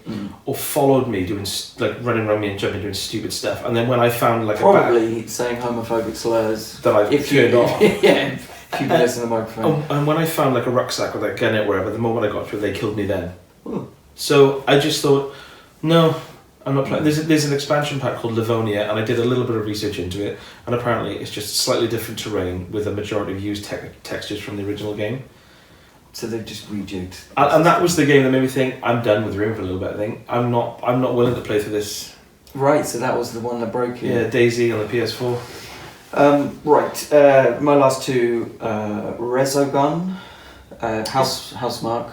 [SPEAKER 2] or followed me doing running around me and jumping, doing stupid stuff. And then when I found saying homophobic slurs that I've turned off, if you listen to the microphone. And when I found like a rucksack with a gun or whatever, the moment I got through, they killed me then. So I just thought, no, I'm not playing. There's an expansion pack called Livonia, and I did a little bit of research into it, and apparently it's just slightly different terrain with a majority of used textures from the original game. So they've just rejigged. And that was the game that made me think, I'm done with Room for a little bit, I think. I'm not willing to play through this
[SPEAKER 3] Right, so that was the one that broke you.
[SPEAKER 2] Yeah, DayZ on the PS4.
[SPEAKER 3] My last two, Resogun, Housemarque,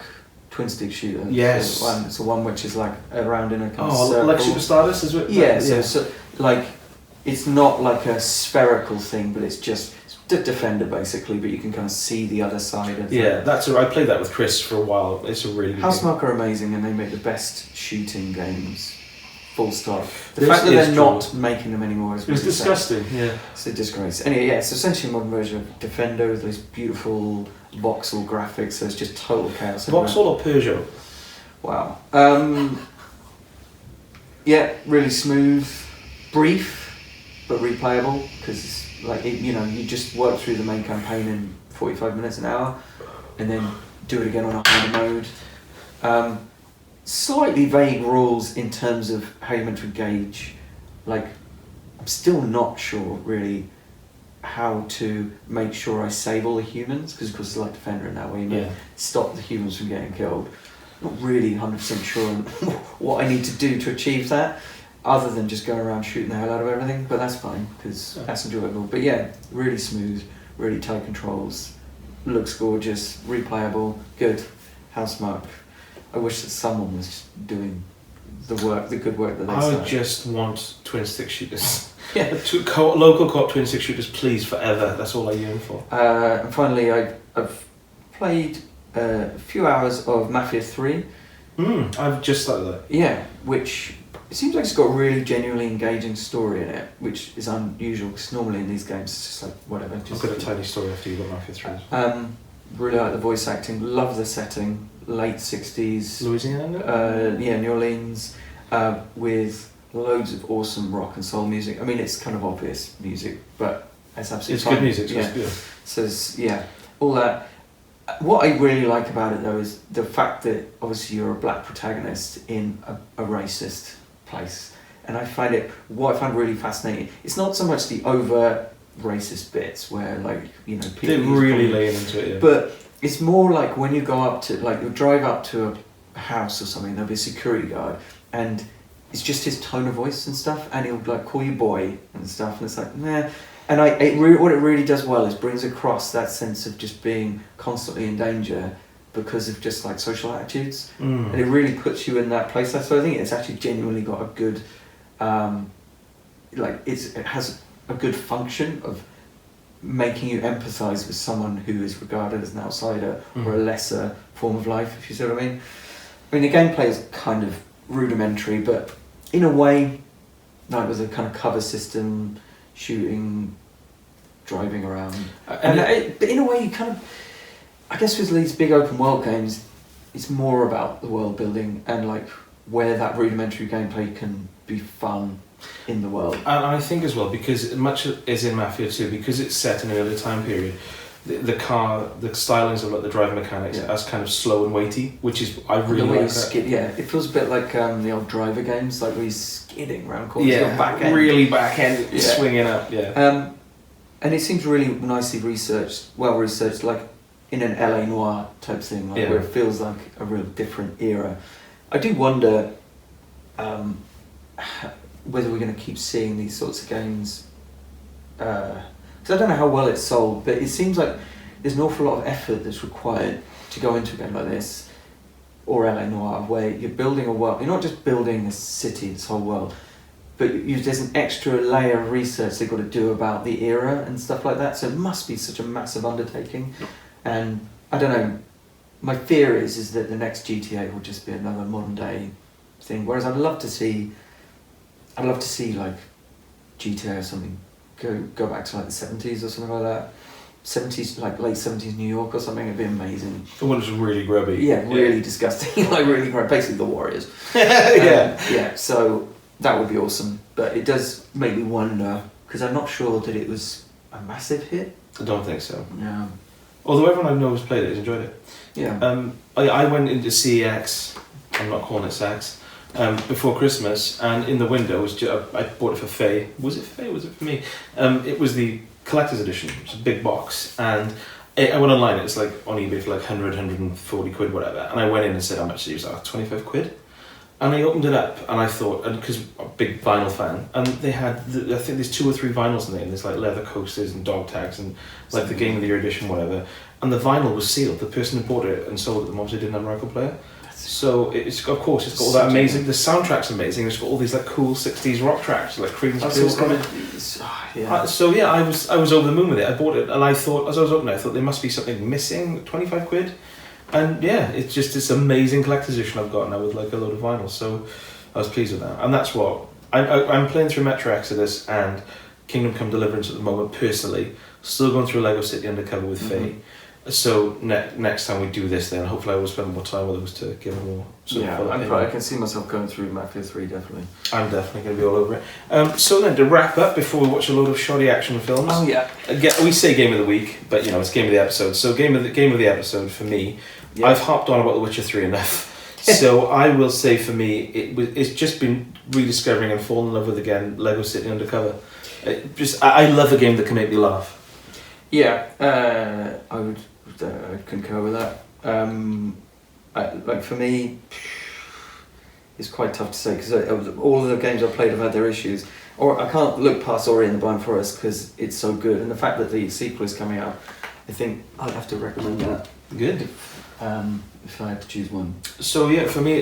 [SPEAKER 3] twin stick shooter.
[SPEAKER 2] Yes.
[SPEAKER 3] It's the one which is like around in a kind of circle.
[SPEAKER 2] Oh, like Super Stardust, is it?
[SPEAKER 3] Yeah, so like, it's not like a spherical thing, but it's just the Defender basically, but you can kind of see the other side of it.
[SPEAKER 2] Yeah, I played that with Chris for a while. It's a really good
[SPEAKER 3] Housemarque are amazing and they make the best shooting games. Full stop. The
[SPEAKER 2] This
[SPEAKER 3] fact that
[SPEAKER 2] is
[SPEAKER 3] they're
[SPEAKER 2] true.
[SPEAKER 3] not making them anymore is
[SPEAKER 2] It was
[SPEAKER 3] really sad.
[SPEAKER 2] disgusting, yeah.
[SPEAKER 3] It's a disgrace. Anyway, yeah, it's essentially a modern version of Defender with those beautiful voxel graphics, so it's just total chaos.
[SPEAKER 2] Vauxhall or Peugeot?
[SPEAKER 3] Wow. Yeah, really smooth, brief, but replayable, because like you just work through the main campaign in 45 minutes an hour, and then do it again on a harder mode. Slightly vague rules in terms of how you're meant to engage. Like, I'm still not sure really how to make sure I save all the humans, because of course it's like Defender in that way, you know, stop the humans from getting killed. Not really 100% sure on what I need to do to achieve that, other than just going around shooting the hell out of everything, but that's fine, because that's enjoyable. But yeah, really smooth, really tight controls, looks gorgeous, replayable, good. Housemarque. I wish that someone was doing the good work that they started.
[SPEAKER 2] I just want twin stick shooters.
[SPEAKER 3] Yeah.
[SPEAKER 2] Local co-op twin stick shooters, please, forever. That's all I yearn for.
[SPEAKER 3] And finally, I've played a few hours of Mafia 3.
[SPEAKER 2] I've just started that.
[SPEAKER 3] Yeah, which it seems like it's got a really genuinely engaging story in it, which is unusual because normally in these games it's just like whatever.
[SPEAKER 2] I've got a tiny story after you got Mafia 3.
[SPEAKER 3] Really like the voice acting, love the setting, late 60s.
[SPEAKER 2] Louisiana?
[SPEAKER 3] New Orleans, with loads of awesome rock and soul music. I mean, it's kind of obvious music, but it's absolutely
[SPEAKER 2] It's
[SPEAKER 3] fine.
[SPEAKER 2] good music, so
[SPEAKER 3] yeah.
[SPEAKER 2] it's good.
[SPEAKER 3] So it's, all that. What I really like about it though is the fact that obviously you're a black protagonist in a racist place, and what I find really fascinating. It's not so much the overt racist bits where people
[SPEAKER 2] They really lay into it, yeah.
[SPEAKER 3] but it's more like when you go up to you drive up to a house or something, there'll be a security guard and it's just his tone of voice and stuff, and he'll call you boy and stuff, and it's like nah. And what it really does well is brings across that sense of just being constantly in danger because of just social attitudes, and it really puts you in that place. So I think it's actually genuinely got a good it has a good function of making you empathise with someone who is regarded as an outsider or a lesser form of life, if you see what I mean. I mean, the gameplay is kind of rudimentary, but in a way, with a kind of cover system, shooting, driving around. But in a way, you kind of, I guess with these big open world games, it's more about the world building and where that rudimentary gameplay can be fun in the world.
[SPEAKER 2] And I think as well, because much is in Mafia 2, because it's set in an earlier time period, the stylings of the driving mechanics as kind of slow and weighty, which is, I really like that.
[SPEAKER 3] It feels a bit like the old driver games, where he's skidding around corners,
[SPEAKER 2] Yeah,
[SPEAKER 3] back end.
[SPEAKER 2] really back end, swinging up, yeah.
[SPEAKER 3] And it seems really nicely well researched, in an LA noir type thing, where it feels like a real different era. I do wonder whether we're going to keep seeing these sorts of games, because I don't know how well it's sold, but it seems like there's an awful lot of effort that's required to go into a game like this, or LA Noir, where you're building a world. You're not just building a city, this whole world, but there's an extra layer of research they've got to do about the era and stuff like that, so it must be such a massive undertaking. And I don't know, my fear is that the next GTA will just be another modern day thing, whereas I'd love to see GTA or something go back to the 70s or something like that. 70s, late 70s New York or something. It'd be amazing.
[SPEAKER 2] The one was really grubby.
[SPEAKER 3] Yeah, really disgusting. Really grubby. Basically the Warriors.
[SPEAKER 2] Yeah.
[SPEAKER 3] So that would be awesome. But it does make me wonder, because I'm not sure that it was a massive hit.
[SPEAKER 2] I don't think so.
[SPEAKER 3] Yeah.
[SPEAKER 2] Although everyone I know who's played it has enjoyed it.
[SPEAKER 3] Yeah.
[SPEAKER 2] I went into CEX, I'm not calling it sex, before Christmas, and in the window was I bought it for Faye. Was it Faye? Was it for me? It was the collector's edition. It's a big box, and I went online. It's on eBay for 100, 140 quid, whatever. And I went in and said how much it was. 25 quid. And I opened it up and I thought, and because I'm a big vinyl fan, and they had, I think there's 2 or 3 vinyls in there, and there's like leather coasters and dog tags and like the Game of the Year edition, whatever. And the vinyl was sealed. The person who bought it and sold it to them obviously didn't have a record player. So it's of course it's got all that amazing. The soundtrack's amazing. It's got all these like cool 60s rock tracks like Creedence Clearwater. So yeah, I was over the moon with it. I bought it and I thought, as I was opening it, I thought there must be something missing. 25 quid. And yeah, it's just this amazing collector's edition I've got now with like a load of vinyl. So I was pleased with that. And that's what I'm playing through Metro Exodus and Kingdom Come Deliverance at the moment personally. Still going through Lego City Undercover with Faye. So next time we do this, then hopefully I will spend more time with those to give them more.
[SPEAKER 3] I can see myself going through Mafia 3 definitely.
[SPEAKER 2] I'm definitely going to be all over it. So then to wrap up, before we watch a load of shoddy action films.
[SPEAKER 3] Oh yeah.
[SPEAKER 2] We say game of the week, but you know it's game of the episode. So game of the episode for me. Yeah. I've hopped on about The Witcher 3 enough. So I will say for me, it's just been rediscovering and falling in love with again Lego City Undercover. I love a game that can make me laugh.
[SPEAKER 3] Yeah, I would concur with that. Like for me, it's quite tough to say because all of the games I've played have had their issues. Or I can't look past Ori and the Blind Forest because it's so good, and the fact that the sequel is coming out, I think I'd have to recommend that.
[SPEAKER 2] Good.
[SPEAKER 3] If I had to choose one.
[SPEAKER 2] So yeah, for me,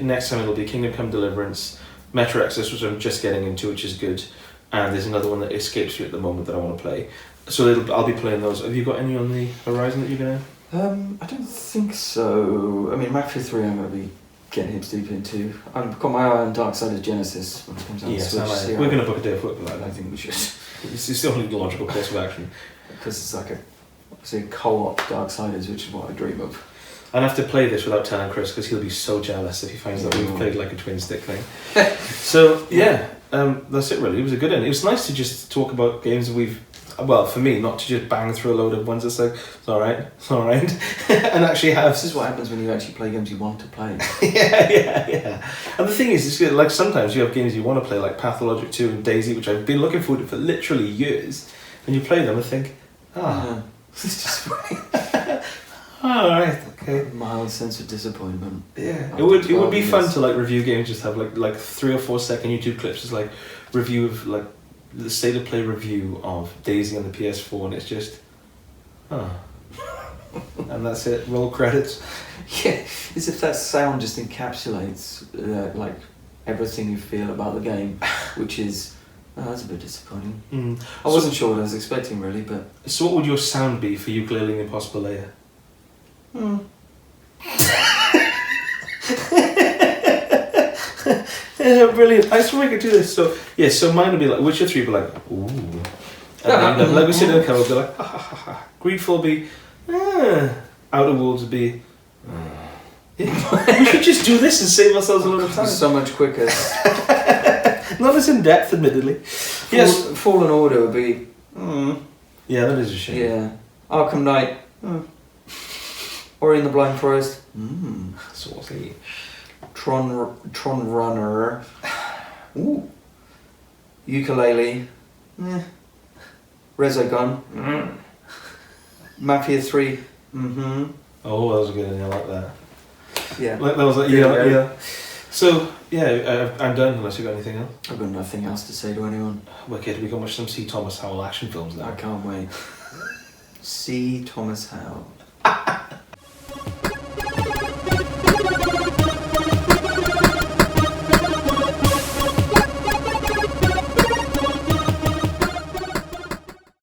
[SPEAKER 2] next time it'll be Kingdom Come Deliverance, Metro Exodus, which I'm just getting into, which is good, and there's another one that escapes me at the moment that I want to play. So I'll be playing those. Have you got any on the horizon that you're gonna?
[SPEAKER 3] I don't think so. I mean, Mafia 3 I'm going to be getting hips deep into. I've got my eye on Dark Side of Genesis when it comes out.
[SPEAKER 2] Yes, we're going to book a day of work for that.
[SPEAKER 3] I think we should.
[SPEAKER 2] It's the only logical course of action.
[SPEAKER 3] Because it's like a co-op Darksiders, which is what I dream of.
[SPEAKER 2] I'll have to play this without telling Chris because he'll be so jealous if he finds that we've played like a twin stick thing. So yeah, that's it really. It was a good end. It was nice to just talk about games that well, for me, not to just bang through a load of ones that's like, it's alright, and actually have...
[SPEAKER 3] This is what happens when you actually play games you want to play.
[SPEAKER 2] yeah. And the thing is, it's good, like sometimes you have games you want to play, like Pathologic 2 and DayZ, which I've been looking forward to for literally years, and you play them and think, this is just funny. Alright, okay.
[SPEAKER 3] A mild sense of disappointment.
[SPEAKER 2] Yeah. It would be fun to like review games, just have like 3 or 4 second YouTube clips, just like review of like the state of play review of DayZ on the PS4, and it's just and that's it. Roll credits.
[SPEAKER 3] Yeah, as if that sound just encapsulates like everything you feel about the game, which is that's a bit disappointing. I wasn't sure what I was expecting really, but
[SPEAKER 2] so what would your sound be for Yooka-Laylee and the Impossible Lair? Yeah, brilliant. I just want to do this. So mine would be like Witcher 3 would be like, ooh. And then Lego City Undercover would be like, ha ha ha ha. Greedfall would be, Outer Worlds would be, yeah. We should just do this and save ourselves a lot of time.
[SPEAKER 3] So much quicker.
[SPEAKER 2] Not as in depth, admittedly. Yes.
[SPEAKER 3] Fallen Order would be,
[SPEAKER 2] Yeah, that is a shame.
[SPEAKER 3] Yeah. Arkham Knight, Ori and the Blind Forest,
[SPEAKER 2] Saucy.
[SPEAKER 3] Tron Runner. Ooh. Yooka-Laylee. Resogun. Mafia 3.
[SPEAKER 2] Oh, that was a good one. I like that.
[SPEAKER 3] Yeah.
[SPEAKER 2] That was like, yeah. So, yeah, I'm done unless you've got anything else.
[SPEAKER 3] I've got nothing else to say to anyone.
[SPEAKER 2] Wicked, we can watch some C. Thomas Howell action films now.
[SPEAKER 3] I can't wait. C. Thomas Howell.